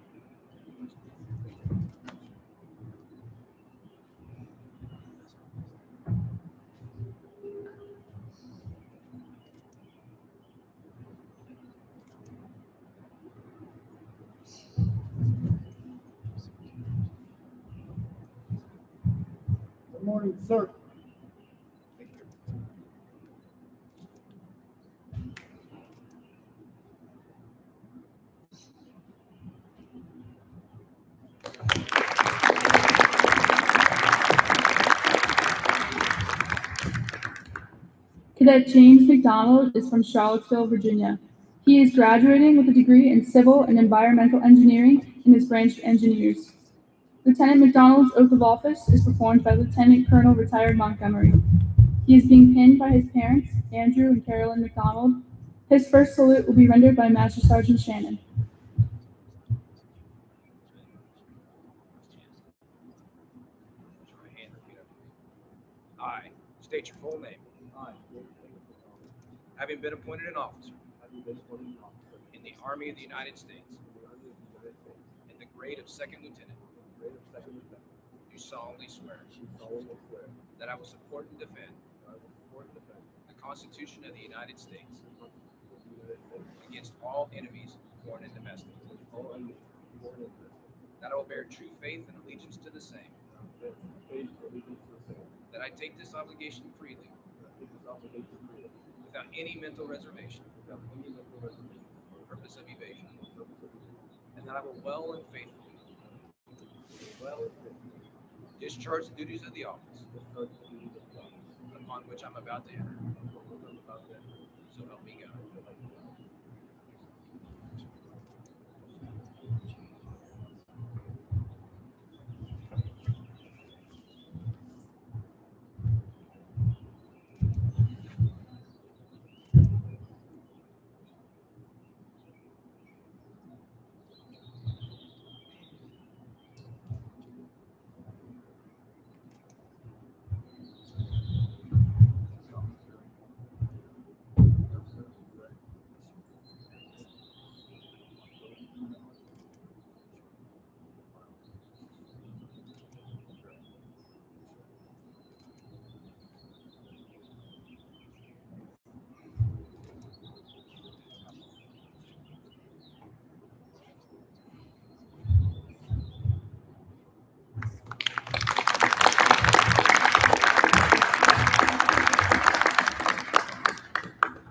Good morning, sir. Thank you. Cadet James McDonald is from Charlottesville, Virginia. He is graduating with a degree in civil and environmental engineering in his branch of engineers. Lieutenant McDonald's oath of office is performed by Lieutenant Colonel retired Montgomery. He is being pinned by his parents, Andrew and Carolyn McDonald. His first salute will be rendered by Master Sergeant Shannon. Raise your right hand and repeat after me. I state your full name. I, Having been appointed an officer having been appointed an officer in the Army of the United States in the Army of the United States in the grade of second lieutenant, in the grade of second lieutenant, do solemnly swear do solemnly swear that I will support and defend that I will support and defend the Constitution of the United States the Constitution of the United States against all enemies, foreign and domestic, against all enemies, foreign and domestic, that I will bear true faith and allegiance to the same, that I will bear faith and allegiance to the same, that I take this obligation freely that I take this obligation freely without any mental reservation without any mental reservation or purpose of evasion, or purpose of evasion, and that I will well and faithfully well and faithfully discharge the duties of the office discharge the duties of the office upon which I'm about to enter. upon which I'm about to enter. So help me God.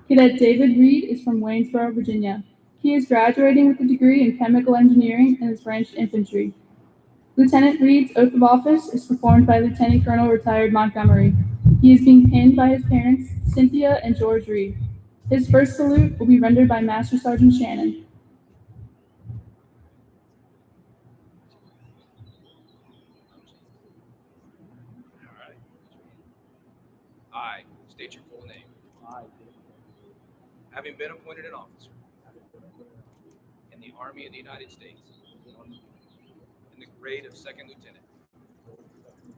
Cadet David Reed is from Waynesboro, Virginia. He is graduating with a degree in chemical engineering in his branch of infantry. Lieutenant Reed's oath of office is performed by Lieutenant Colonel retired Montgomery. He is being pinned by his parents, Cynthia and George Reed. His first salute will be rendered by Master Sergeant Shannon. All right. I state your full name. I, Having been appointed an officer having been appointed an officer in the Army of the United States in the Army in the grade of second lieutenant, of the second lieutenant,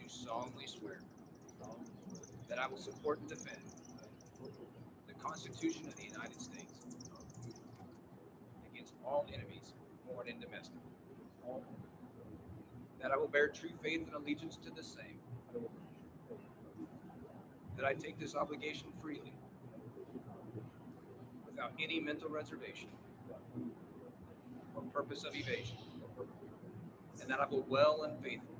do solemnly swear solemnly swear that I will support and defend that I will support and defend the Constitution of the United States against all enemies, foreign and domestic, all enemies, that I will bear true faith and allegiance to the same, that I will bear true faith and allegiance to the same, that I take this obligation freely that I will take this obligation without any mental reservation or purpose of evasion, and that I will well and faithfully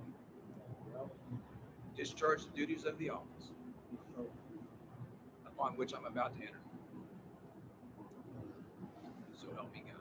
discharge the duties of the office upon which I'm about to enter. So help me God.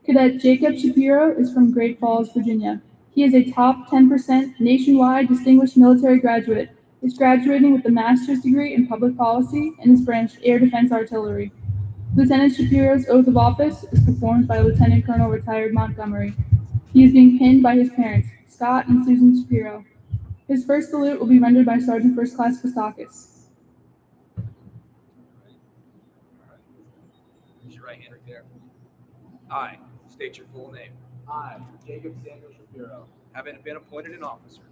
Cadet Jacob Shapiro is from Great Falls, Virginia. He is a top 10% nationwide distinguished military graduate, is graduating with a master's degree in public policy and is branched Air Defense Artillery. Lieutenant Shapiro's oath of office is performed by Lieutenant Colonel retired Montgomery. He is being pinned by his parents, Scott and Susan Shapiro. His first salute will be rendered by Sergeant First Class Kostakis. Raise your right hand right there. I state your full name. I, Jacob Samuel Shapiro, Having been appointed an officer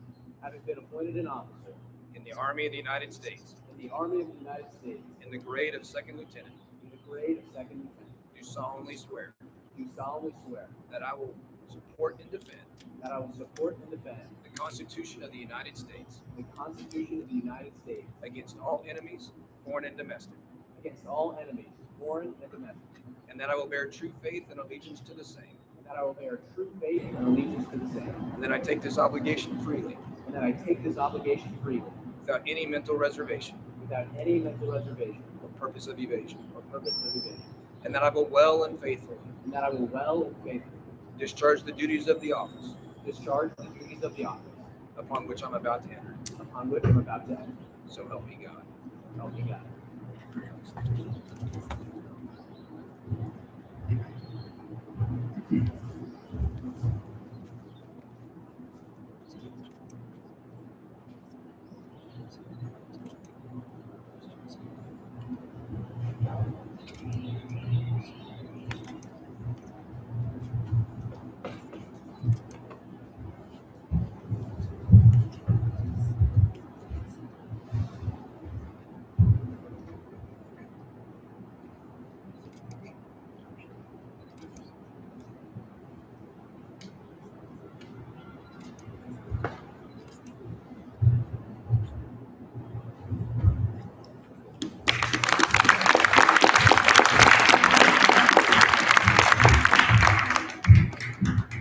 having been appointed an officer in the Army of the United States in the Army of the United States in the grade of second lieutenant, in the grade of second lieutenant, do solemnly swear do solemnly swear that I will support and defend that I will support and defend the Constitution of the United States the Constitution of the United States against all enemies, foreign and domestic, against all enemies, foreign and domestic, and that I will bear true faith and allegiance to the same, and that I will bear true faith and allegiance to the same, and that I take this obligation freely and that I take this obligation freely without any mental reservation without any mental reservation or purpose of evasion, or purpose of evasion, and that I will well and faithfully and that I will well and faithfully discharge the duties of the office discharge the duties of the office upon which I'm about to enter. upon which I'm about to enter. So help me God. Help me God.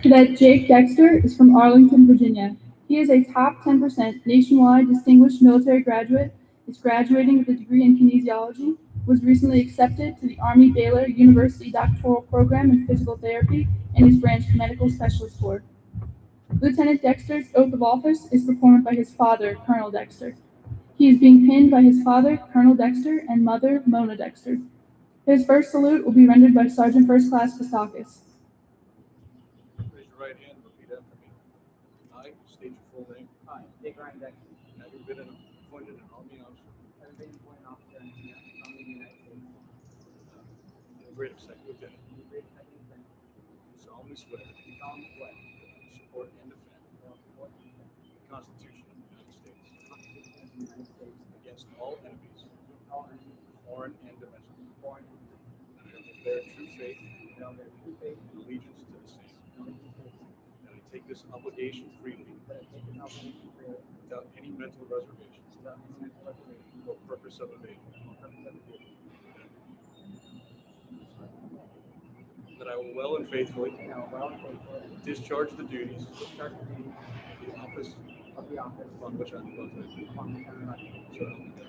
Cadet Jake Dexter is from Arlington, Virginia. He is a top 10% nationwide distinguished military graduate, is graduating with a degree in kinesiology, was recently accepted to the Army Baylor University doctoral program in physical therapy, and is branched medical specialist board. Lieutenant Dexter's oath of office is performed by his father, Colonel Dexter. He is being pinned by his father, Colonel Dexter, and mother, Mona Dexter. His first salute will be rendered by Sergeant First Class Kostakis. Raise your right hand and repeat after me. I state your full name. I, Dick Ryan Dexter, Having been appointed an Army officer having been appointed officer in the Army of the United States in the grade of second lieutenant, in the grade of second lieutenant, do solemnly swear do solemnly swear that I will support and defend that I will support and defend the Constitution of the United States the Constitution of the United States against all enemies, against all enemies, foreign and domestic, foreign and domestic, and I will bear true faith and I will bear true faith and allegiance to the same, and allegiance to the same, that I take this obligation freely that I take this obligation freely without any mental reservation without any mental reservation or purpose of evasion, or purpose of evasion, that I will well and faithfully and I will well and faithfully discharge the duties discharge the duties of the office of the office upon which I am about to enter. upon which I am about to enter. So help me God.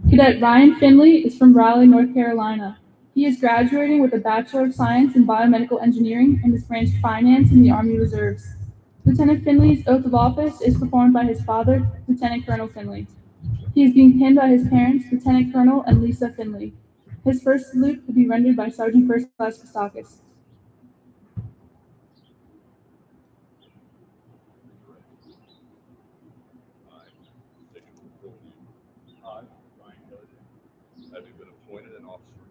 Cadet Ryan Finley is from Raleigh, North Carolina. He is graduating with a Bachelor of Science in Biomedical Engineering and is branched Finance in the Army Reserves. Lieutenant Finley's oath of office is performed by his father, Lieutenant Colonel Finley. He is being pinned by his parents, Lieutenant Colonel and Lisa Finley. His first salute will be rendered by Sergeant First Class Kostakis. I, Ryan Finley, Having been appointed an officer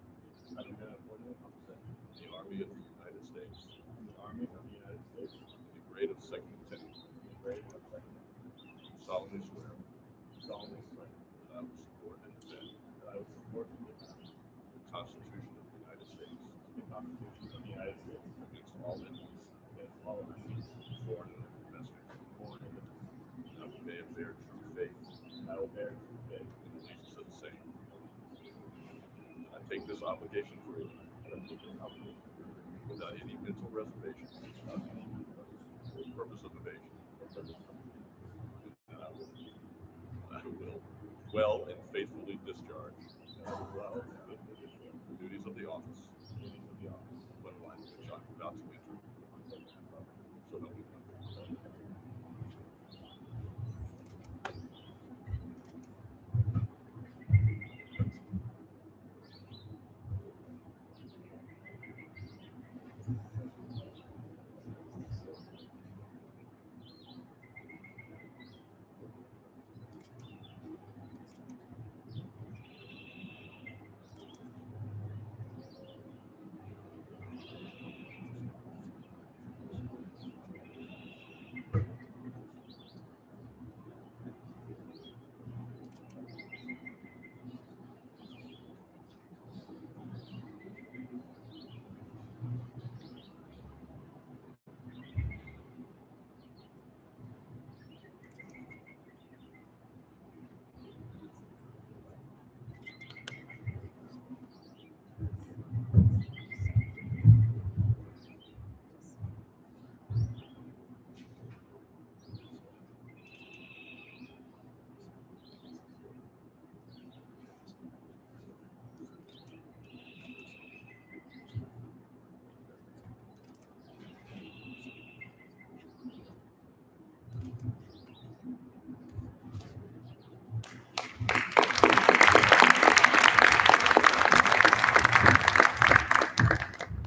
having been appointed an officer in the Army of the United States in the Army of the United States, in the grade of second lieutenant, in the grade of second, solemnly swear solemnly swear that I will support and defend that I will support and defend the Constitution of the United States the Constitution of the United States against all enemies, against all enemies, foreign and domestic, foreign and domestic, and I will bear true faith and I will bear true faith and allegiance to the same. I take this obligation freely, and take this obligation without any mental reservation without any or purpose of evasion, and I will well and faithfully discharge well and faithfully discharge the duties of the office the duties of the office upon which I am about to enter. So help me God.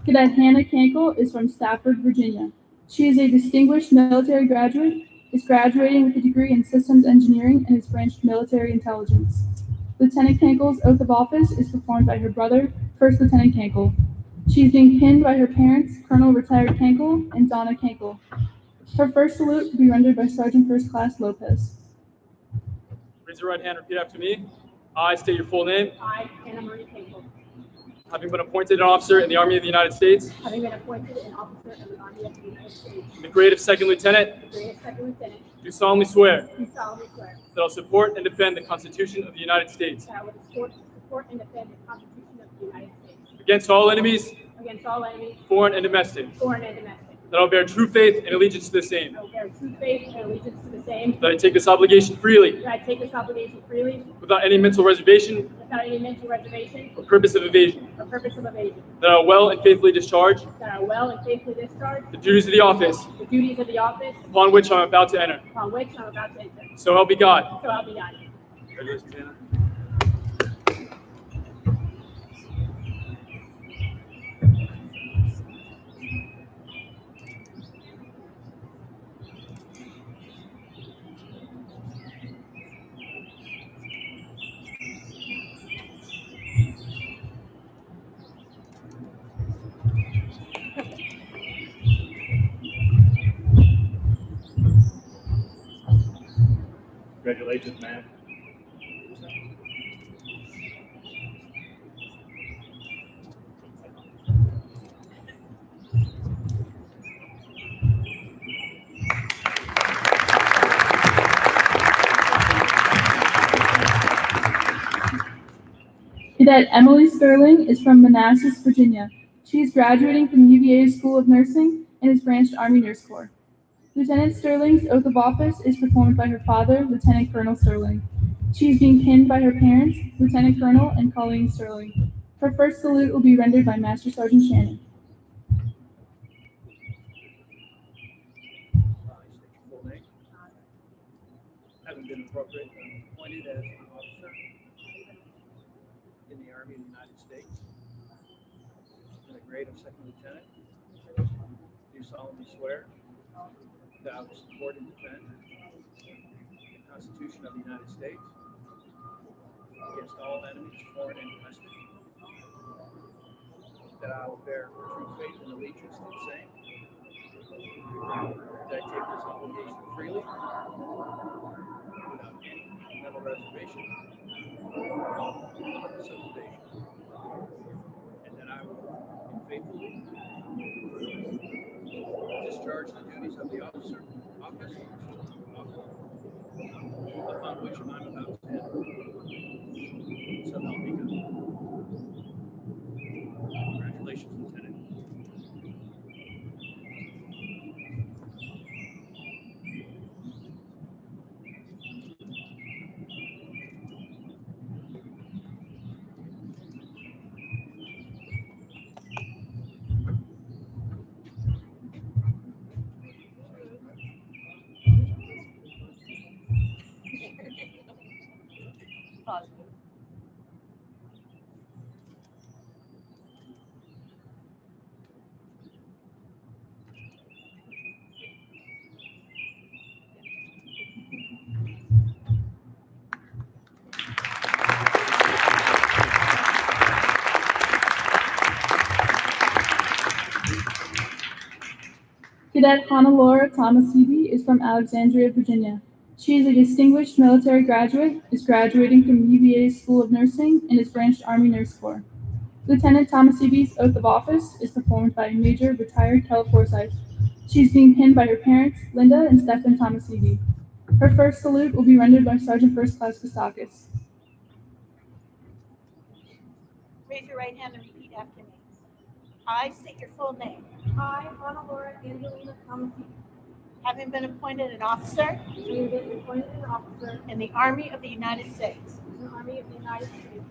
Cadet Hannah Cankel is from Stafford, Virginia. She is a distinguished military graduate, is graduating with a degree in systems engineering and is branched military intelligence. Lieutenant Cankel's oath of office is performed by her brother, First Lieutenant Cankel. She is being pinned by her parents, Colonel Retired Cankel and Donna Cankel. Her first salute will be rendered by Sergeant First Class Lopez. Raise your right hand, repeat after me. I state your full name. I, Anna Marie Campbell, Having been appointed an officer in the Army of the United States, having been appointed an officer of the Army of the United States, in the grade of second lieutenant, the grade of second lieutenant, do solemnly swear do solemnly swear that I will support and defend the Constitution of the United States that I will support and defend the Constitution of the United States against all enemies, against all enemies, foreign and domestic, foreign and domestic. that I will bear true faith and allegiance to the same, I will bear true faith and allegiance to the same, that I take this obligation freely that I take this obligation freely without any mental reservation without any mental reservation or purpose of evasion, or purpose of evasion, that I will well and faithfully discharge that I will well and faithfully discharge the duties of the office the duties of the office upon which I am about to enter. upon which I am about to enter. So help me God. So help me God. Congratulations, Anna. Congratulations, man. Cadet Emily Sterling is from Manassas, Virginia. She is graduating from UVA School of Nursing and is branched Army Nurse Corps. Lieutenant Sterling's oath of office is performed by her father, Lieutenant Colonel Sterling. She is being pinned by her parents, Lieutenant Colonel and Colleen Sterling. Her first salute will be rendered by Master Sergeant Shannon. State your full name. Having been appropriate appointed as an officer in the Army of the United States in the grade of second lieutenant, do solemnly swear that I will support and defend the Constitution of the United States against all enemies, foreign and domestic, that I will bear true faith and allegiance to the same, that I take this obligation freely without any mental reservation or purpose of evasion, and that I will faithfully discharge the duties of the office upon which I'm about to enter. So help me God. Congratulations, Lieutenant. Cadet Hannah Thomasidi is from Alexandria, Virginia. She is a distinguished military graduate, is graduating from UVA School of Nursing, and is branched Army Nurse Corps. Lieutenant Thomasidi's oath of office is performed by Major retired Kel Forsyth. She is being pinned by her parents, Linda and Stephen Thomasidi. Her first salute will be rendered by Sergeant First Class Kostakis. Raise your right hand and repeat after me. I state your full name. I, Hannah Angelina Thomasini, Having been appointed an officer having been appointed an officer in the Army of the United States in the Army of the United States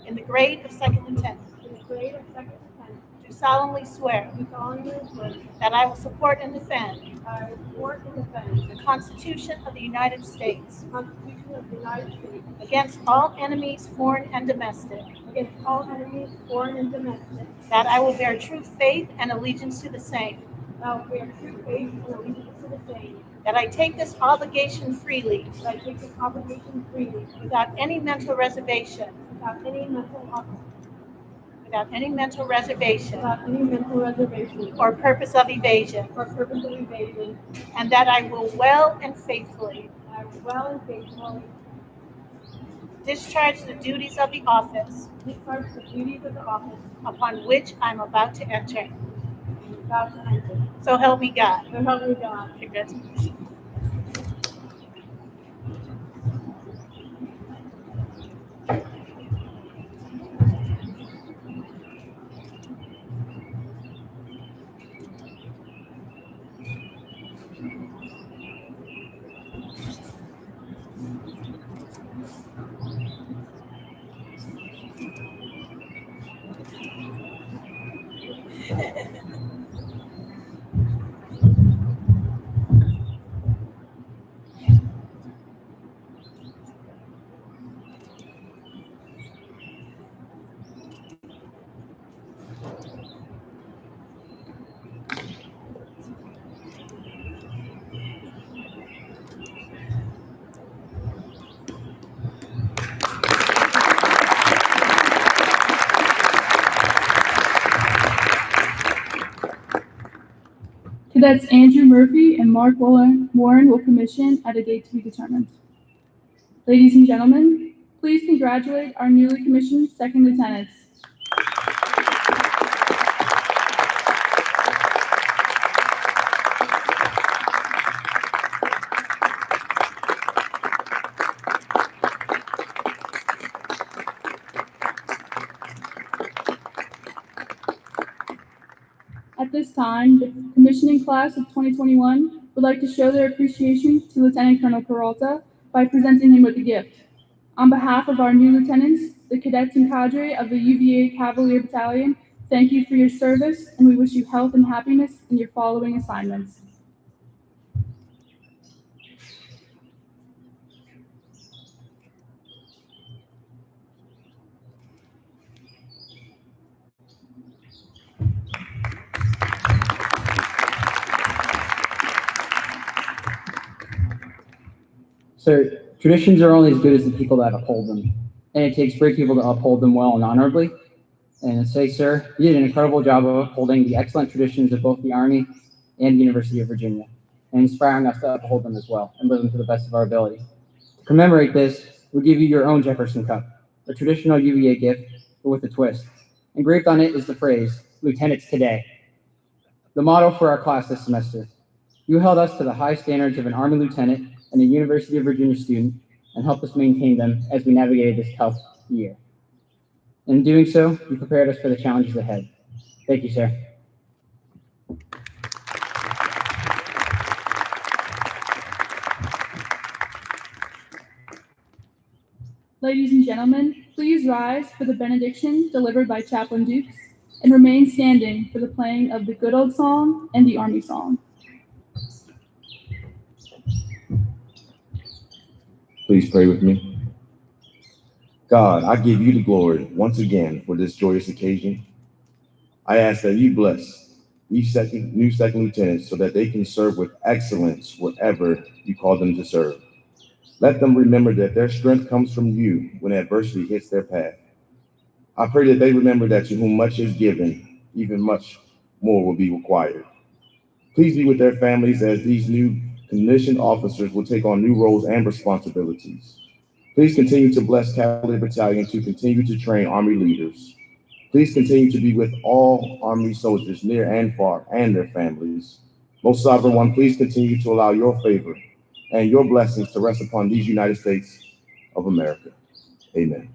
in the grade of second lieutenant, in the grade of second lieutenant, do solemnly swear do solemnly swear that I will support and defend that I will support and defend the Constitution of the United States the Constitution of the United States against all enemies, foreign and domestic, against all enemies, foreign and domestic, that I will bear true faith and allegiance to the same, that I will bear true faith and allegiance to the same, that I take this obligation freely that I take this obligation freely without any mental reservation, without any mental reservation or purpose of evasion, or purpose of evasion, and that I will well and faithfully and I will well and faithfully discharge the duties of the office discharge the duties of the office upon which I'm about to enter. about to enter. So help me God. So help me God. Congratulations. Cadets Andrew Murphy and Mark Warren will commission at a date to be determined. Ladies and gentlemen, please congratulate our newly commissioned second lieutenants. At this time, the commissioning class of 2021 would like to show their appreciation to Lieutenant Colonel Peralta by presenting him with a gift. On behalf of our new lieutenants, the cadets and cadre of the UVA Cavalier Battalion, thank you for your service, and we wish you health and happiness in your following assignments. Sir, traditions are only as good as the people that uphold them, and it takes great people to uphold them well and honorably. And to say, sir, you did an incredible job of upholding the excellent traditions of both the Army and the University of Virginia, and inspiring us to uphold them as well and live them to the best of our ability. To commemorate this, we give you your own Jefferson Cup, a traditional UVA gift, but with a twist. Engraved on it is the phrase, Lieutenants Today, the motto for our class this semester. You held us to the high standards of an Army lieutenant and a University of Virginia student, and helped us maintain them as we navigated this tough year. In doing so, you prepared us for the challenges ahead. Thank you, sir. Ladies and gentlemen, please rise for the benediction delivered by Chaplain Dukes, and remain standing for the playing of the Good Old Song and the Army Song. Please pray with me. God, I give you the glory once again for this joyous occasion. I ask that you bless each new second lieutenant so that they can serve with excellence wherever you call them to serve. Let them remember that their strength comes from you when adversity hits their path. I pray that they remember that to whom much is given, even much more will be required. Please be with their families as these new commissioned officers will take on new roles and responsibilities. Please continue to bless Cavalier Battalion to continue to train Army leaders. Please continue to be with all Army soldiers near and far and their families. Most Sovereign One, please continue to allow your favor and your blessings to rest upon these United States of America. Amen.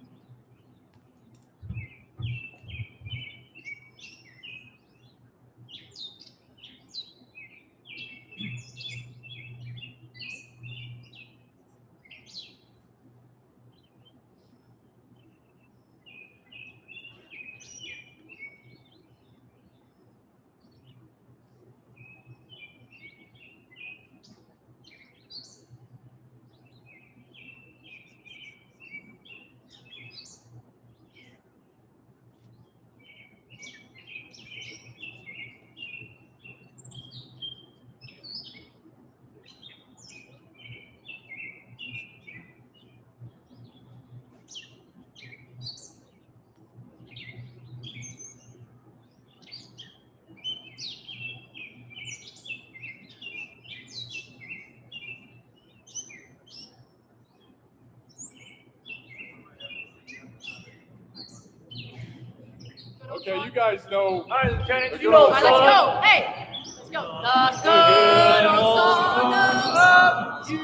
Okay, you guys know. All right, Lieutenant, you know. let's go. Hey, let's go. The good old song of you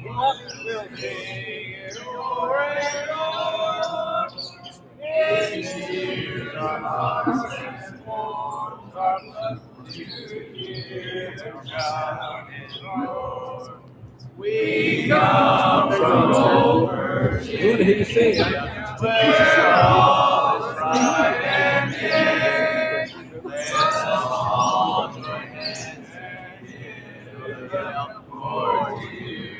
will sing it o'er and o'er. In our hearts and warms our blood to hear God and Lord. We come from over Good to hear you sing. where all is right and gay. Let's all join hands and give it up for you.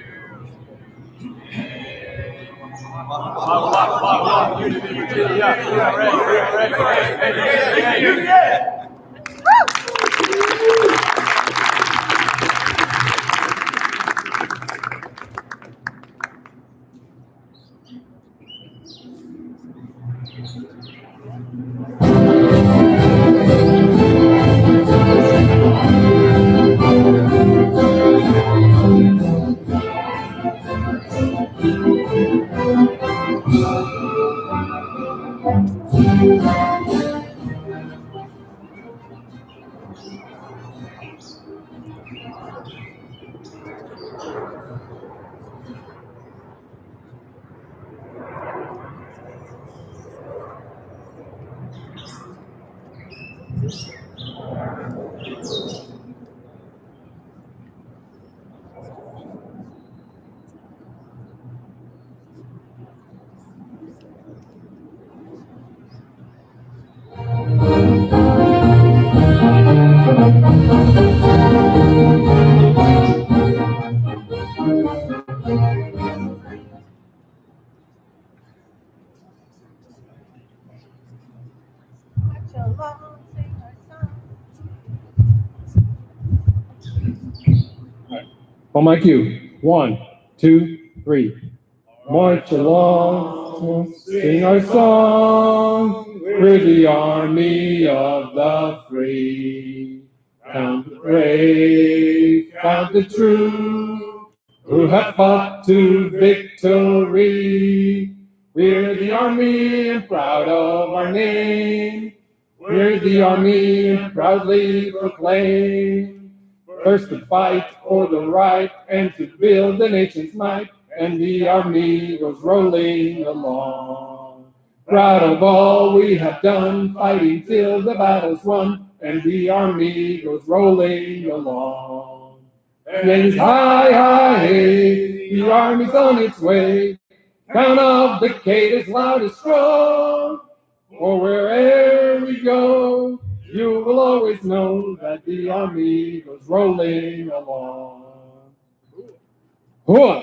On my cue. 1, 2, 3. March along, sing our song. We're the army of the free. Count the brave, count the true, who have fought to victory. We're the army and proud of our name. We're the army and proudly proclaim. First to fight for the right and to build the nation's might, and the army goes rolling along. Proud of all we have done, fighting till the battle's won, and the army goes rolling along. And it's high, high, hey, the army's on its way. Count of the gate is loud and strong, for wherever we go, you will always know that the army goes rolling along. Hooah!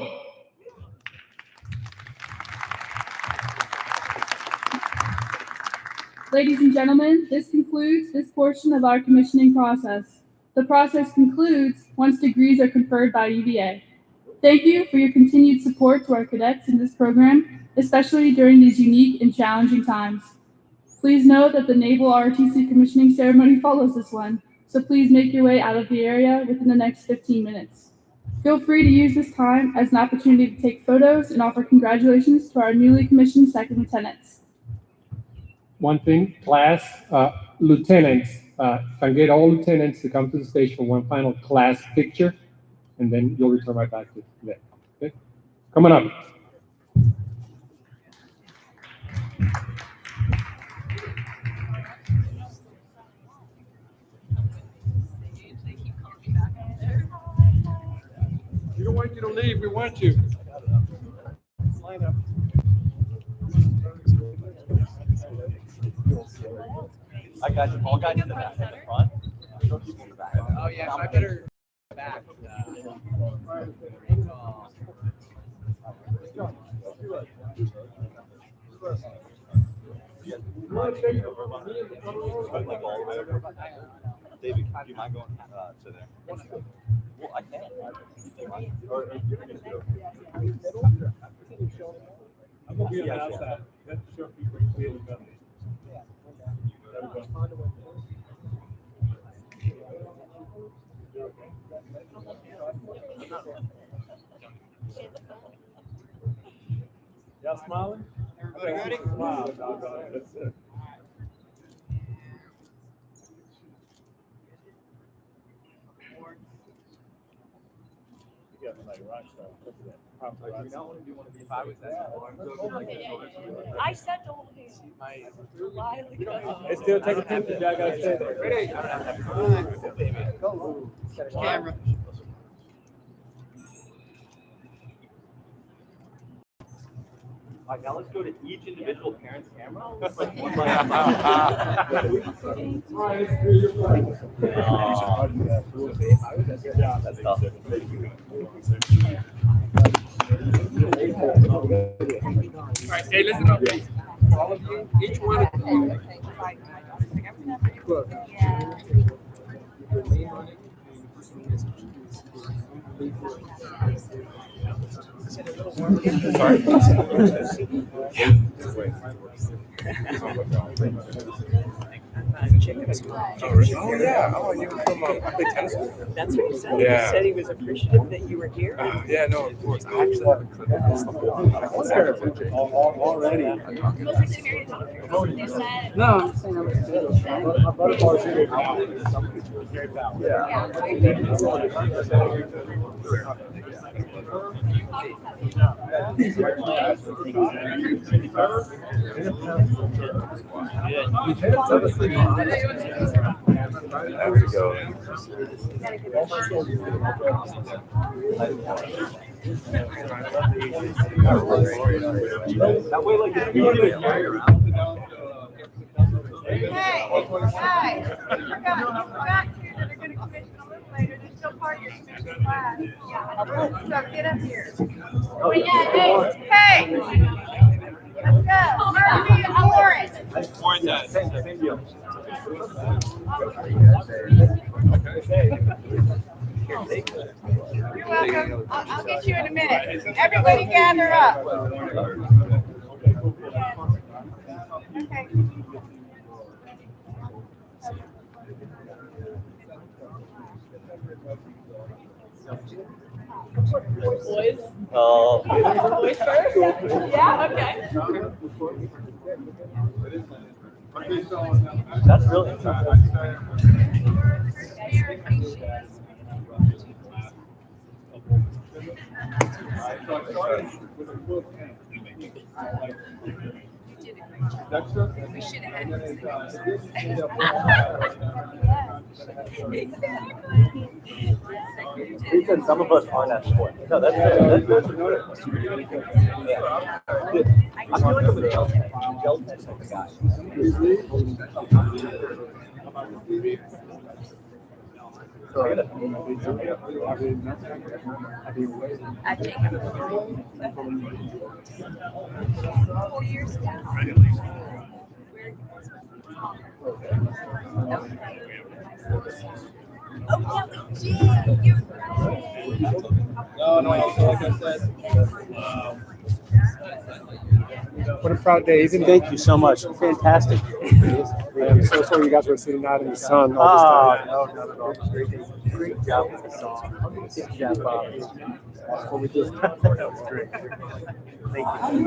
Ladies and gentlemen, this concludes this portion of our commissioning process. The process concludes once degrees are conferred by UVA. Thank you for your continued support to our cadets in this program, especially during these unique and challenging times. Please note that the Naval ROTC commissioning ceremony follows this one, so please make your way out of the area within the next 15 minutes. Feel free to use this time as an opportunity to take photos and offer congratulations to our newly commissioned second lieutenants. One thing, class, lieutenants, if I can get all lieutenants to come to the stage for one final class picture, and then you'll return right back to that. Okay? Coming up. We don't want you to leave. We want you. Line up. I got you. Paul got you in the back, in the front. Oh yeah, so I better back. David, do you mind going to there? Well, I can. I'm gonna be on the outside. That's sure people clearly better. Y'all smiling? Everybody ready? Wow, that's it. You got me like rock star. Look at that. I said don't lie. They still taking pictures. Y'all gotta stay there. Ready? Camera. All right, now let's go to each individual parent's camera. Like one that's tough. All right, hey, listen up, please. All of you, each one of you. Look. Your name on it, and the person who Oh yeah, oh, I knew him from I played tennis with him. That's what he said. Yeah. He said he was appreciative that you were here. Yeah, no, of course. I actually have a clip of this the whole time. I can send it to you. Already. No, I'm saying There we go. That way, like, if you want to fire out. Hey, guys, you got two that are going to commission a little later. They're still part of your commission class. So get up here. Hey, let's go. Murphy and Warren. You're welcome. I'll get you in a minute. Everybody gather up. Okay. boys. Oh. Boys first? Yeah, okay. That's really exciting. We should have had this He said some of us aren't at sport. No, that's good. Yeah. I feel like I'm a gel type of guy. I take it 4 years ago. Oh, yeah, we did. You're right. No, like I said. What a proud day, isn't it? Thank you so much. Fantastic. I'm so sorry you guys were sitting out in the sun all this time. No, not at all. Great job with the song. Good job, Bob. That's what we did. That was great. Thank you.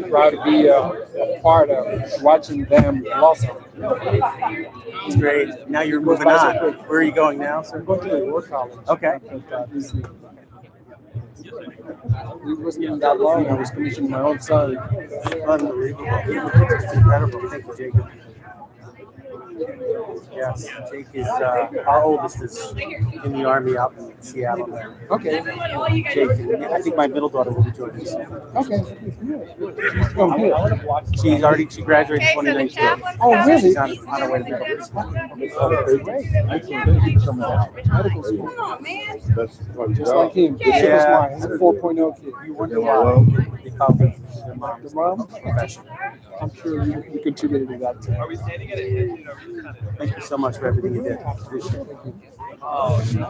Proud to be a part of watching them blossom. It's great. Now you're moving on. Where are you going now, sir? I'm going to the War College. Okay. It wasn't even that long. I was commissioning my own son. Unbelievable. It's incredible. Thank you, Jacob. Yes, Jake is our oldest is in the Army out in Seattle there. Okay. Jake, I think my middle daughter will be joining us. Okay. She graduated in 2019. Oh, really? She's on her way to medical school. Come on, man. Just like him. Yeah. He's a 4.0 kid. You wonder why they found their mom? I'm sure you contributed to that too. Are we standing at attention? Thank you so much for everything you did. Appreciate it. Oh, no.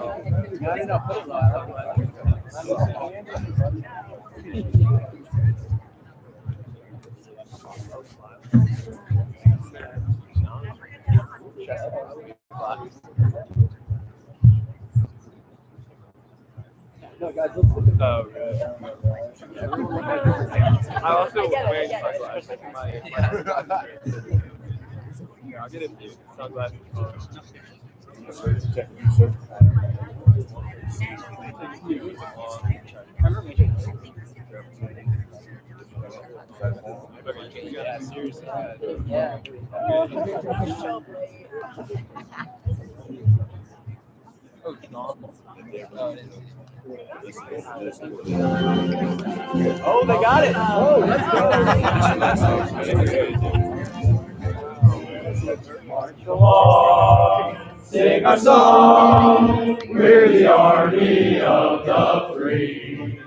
No, guys, let's look at Oh, good. I also wearing I'll get a few sunglasses. Yeah, seriously. Yeah. Oh, they got it. Oh, let's go. Sing our song. We're the army of the free.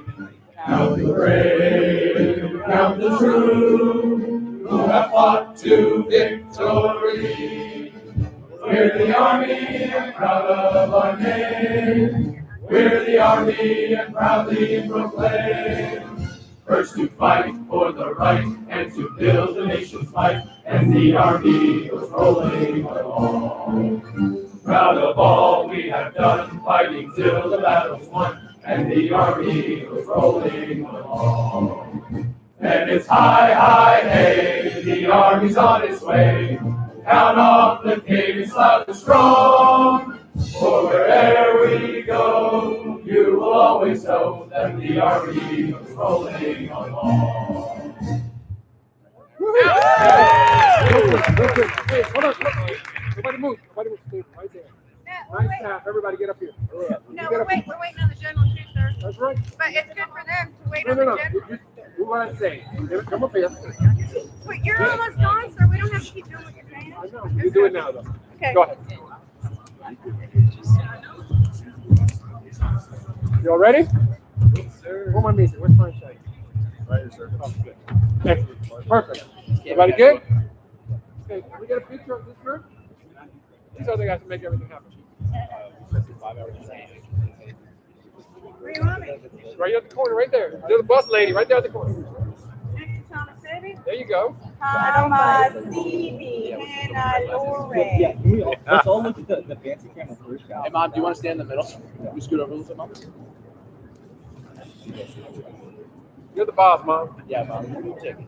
Count the brave, count the true, who have fought to victory. We're the army and proud of our name. We're the army and proudly proclaim. first to fight for the right and to build the nation's might, and the Army goes rolling along. Proud of all we have done, fighting till the battle's won, and the Army goes rolling along. And it's hi, hi, hey, the Army's on its way. Count off the cadence loud and strong. For wherever we go, you will always know that the Army goes rolling along. Hey, hold on. Nobody move. Stay right there. Nice tap. Everybody get up here. No, we're waiting on the general too, sir. That's right. But it's good for them to wait No. on the general. Do what I say. Come up here. But you're almost gone, sir. We don't have to keep doing what you're saying. I know. You do it now, though. Okay. Go ahead. You all ready? Who am I missing? Where's my shine? Right here, sir. Oh, good. Excellent. Perfect. Everybody good? Okay, can we get a picture of this group? These other guys to make everything happen. Where you want me? Right at the corner, right there. You're the bus lady, right there at the corner. Next to Thomas City? There you go. Thomas City, Hannah Lore. Yeah, can we all, let's all look at the fancy camera first. Hey, Mom, do you want to stand in the middle? You scoot over a little bit, Mom? You're the boss, Mom. Yeah, Mom. You take it.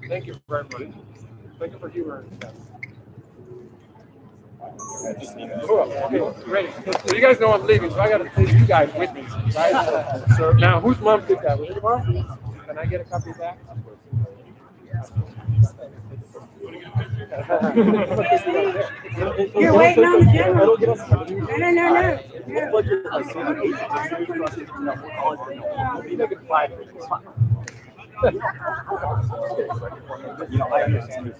Thank you very much. Thank you for humoring us. Cool. Okay, great. So you guys know I'm leaving, so I gotta take you guys with me, right? So now, whose mom did that? Was it your mom? Can I get a copy of that? You're waiting on the general. No. You know, I understand this.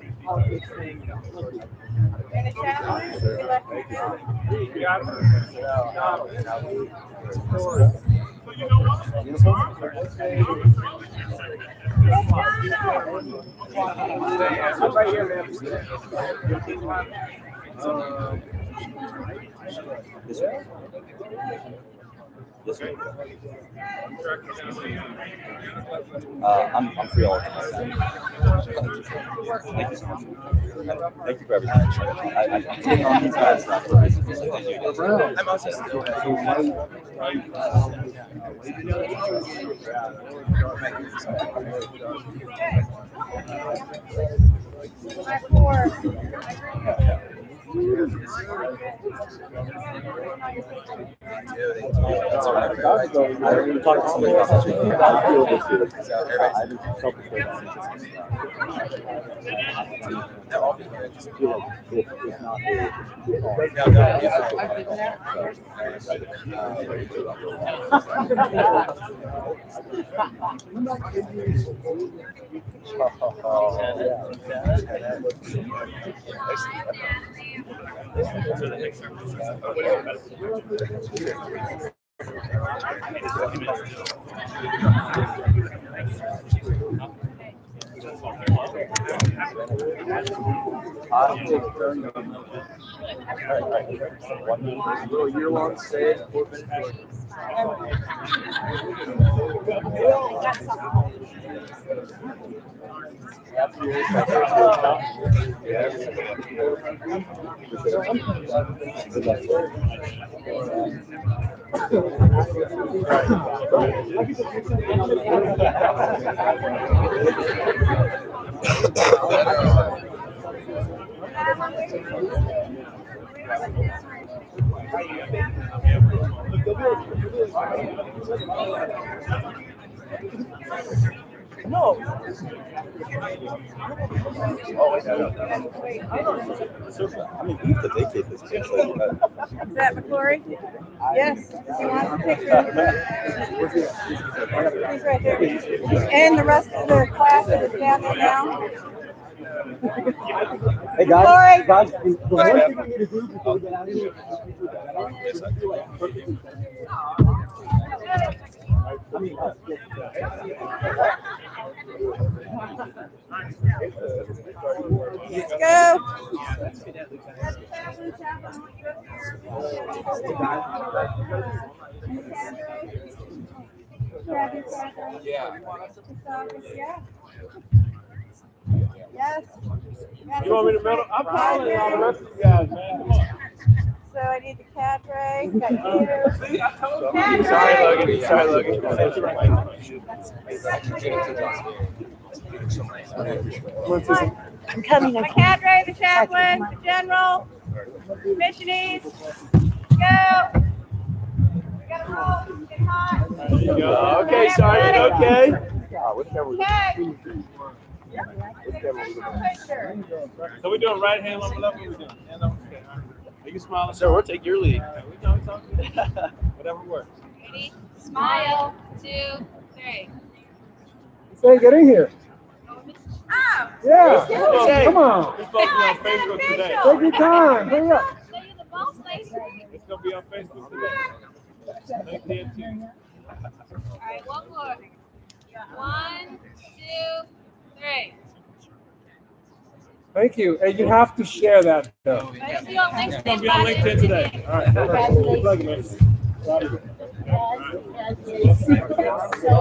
I'm free all the time. Thank you so much. Thank you for everything. I'm taking on these guys for a reason. I'm also still I already talked to somebody else. Year-long stay, 4 minutes. No. I mean, we have to vacate this place. Is that McClory? Yes. He wants a picture. He's right there. And the rest of the class is gathered now. Hey guys, the one thing we need to do before we get out of here. I mean, let's go. Yeah. Yes. You want me to medal? I'm calling all the rest of you guys, man. Come on. So I need the cadre. Got you. See, I told you. Cadre. Sorry, Logan. I'm coming. The cadre, the chaplain, the general, missionaries. Go. We gotta roll. Get hot. There you go. Okay, Sergeant. Okay. Okay. So we're doing right hand on the left. What we doing? Hand on. Okay. All right. You can smile. Sir, we'll take your lead. We know it's all good. Whatever works. Ready? Smile. 2, 3. Say, get in here. Oh. Yeah. Hey, Come on. It's supposed to be on Facebook today. Take your time. Hurry up. Show you the boss lady. It's gonna be on Facebook today. Thank you. All right, one more. 1, 2, 3. Thank you. And you have to share that though. Let's be on It's LinkedIn. gonna be on LinkedIn today. All right. Plug it in.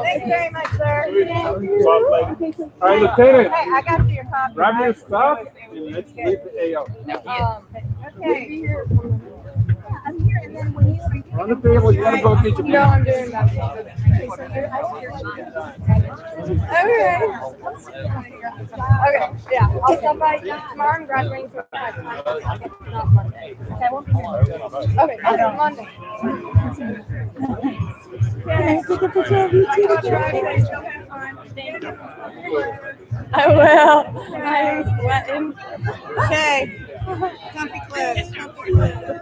Thanks very much, sir. All right, Lieutenant. Hey, I got you your copy. Grab your right? stuff and let's leave the AO. Okay. I'm here, and then when you On the table, you gotta go get your. No, I'm doing that. Okay, yeah, I'll stop by tomorrow. I'm graduating for not Monday. Okay, I won't be here. Okay, Monday. Okay. Take a picture of you too. I will. I'm sweating. Okay. Comfy clothes. Comfy clothes.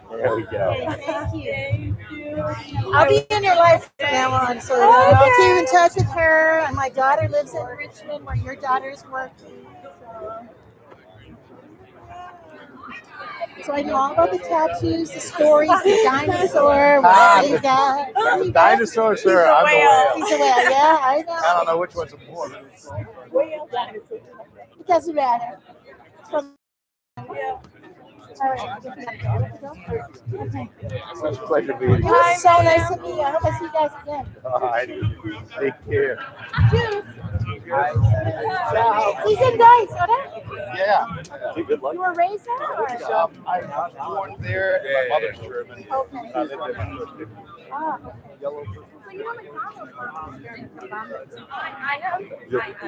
There we go. Thank you. I'll be in your life from now on, so I'll keep in touch with her. And my daughter lives in Richmond, where your daughter's working. So I know all about the tattoos, the stories, the dinosaur, what you got. I'm a dinosaur, sir. I'm a whale. He's a whale, yeah, I know. I don't know which one's more. Whale dinosaur. It doesn't matter. It's from all right. Okay. Such a pleasure being It here. was so nice to meet you. I hope I see you guys again. All right. Take care. Cheers. He's in guys, Yeah. Good luck. You were raised there? Or? I was born there. My mother's German. Okay. I lived there. Ah, okay. Yellow. So you know McDonald's? I know.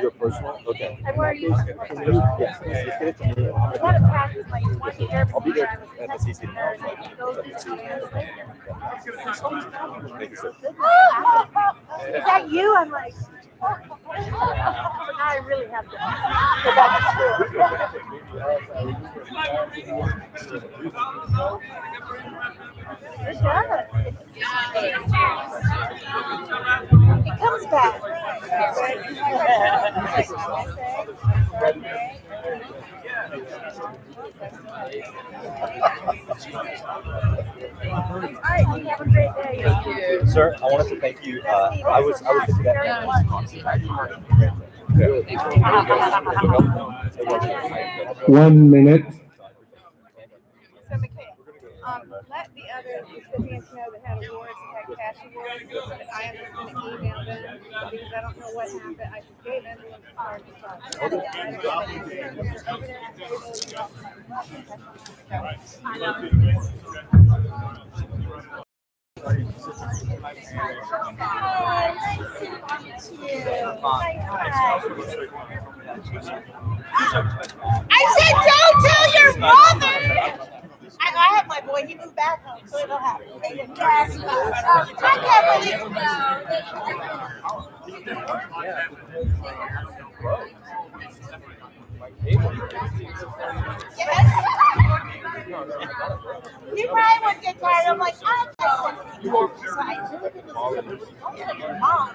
Your personal? Okay. And where are you? Yes. Let's get it to me. I want to practice my 1 year. I'll be there at the CC. Thank you, sir. Is that you? I'm like, I really have to go back to school. It comes back. Have a great day. Sir, I wanted to thank you. I was looking at that. 1 minute. So, McKay, let the other recipients know that had awards and had cash awards. That I am just going to email them because I don't know what happened. I just gave everyone the card. I said, don't tell your mother. I have my boy. He moved back home, so it'll happen. Yes. I can't believe You probably would get tired. I'm like, I'm just like, mom.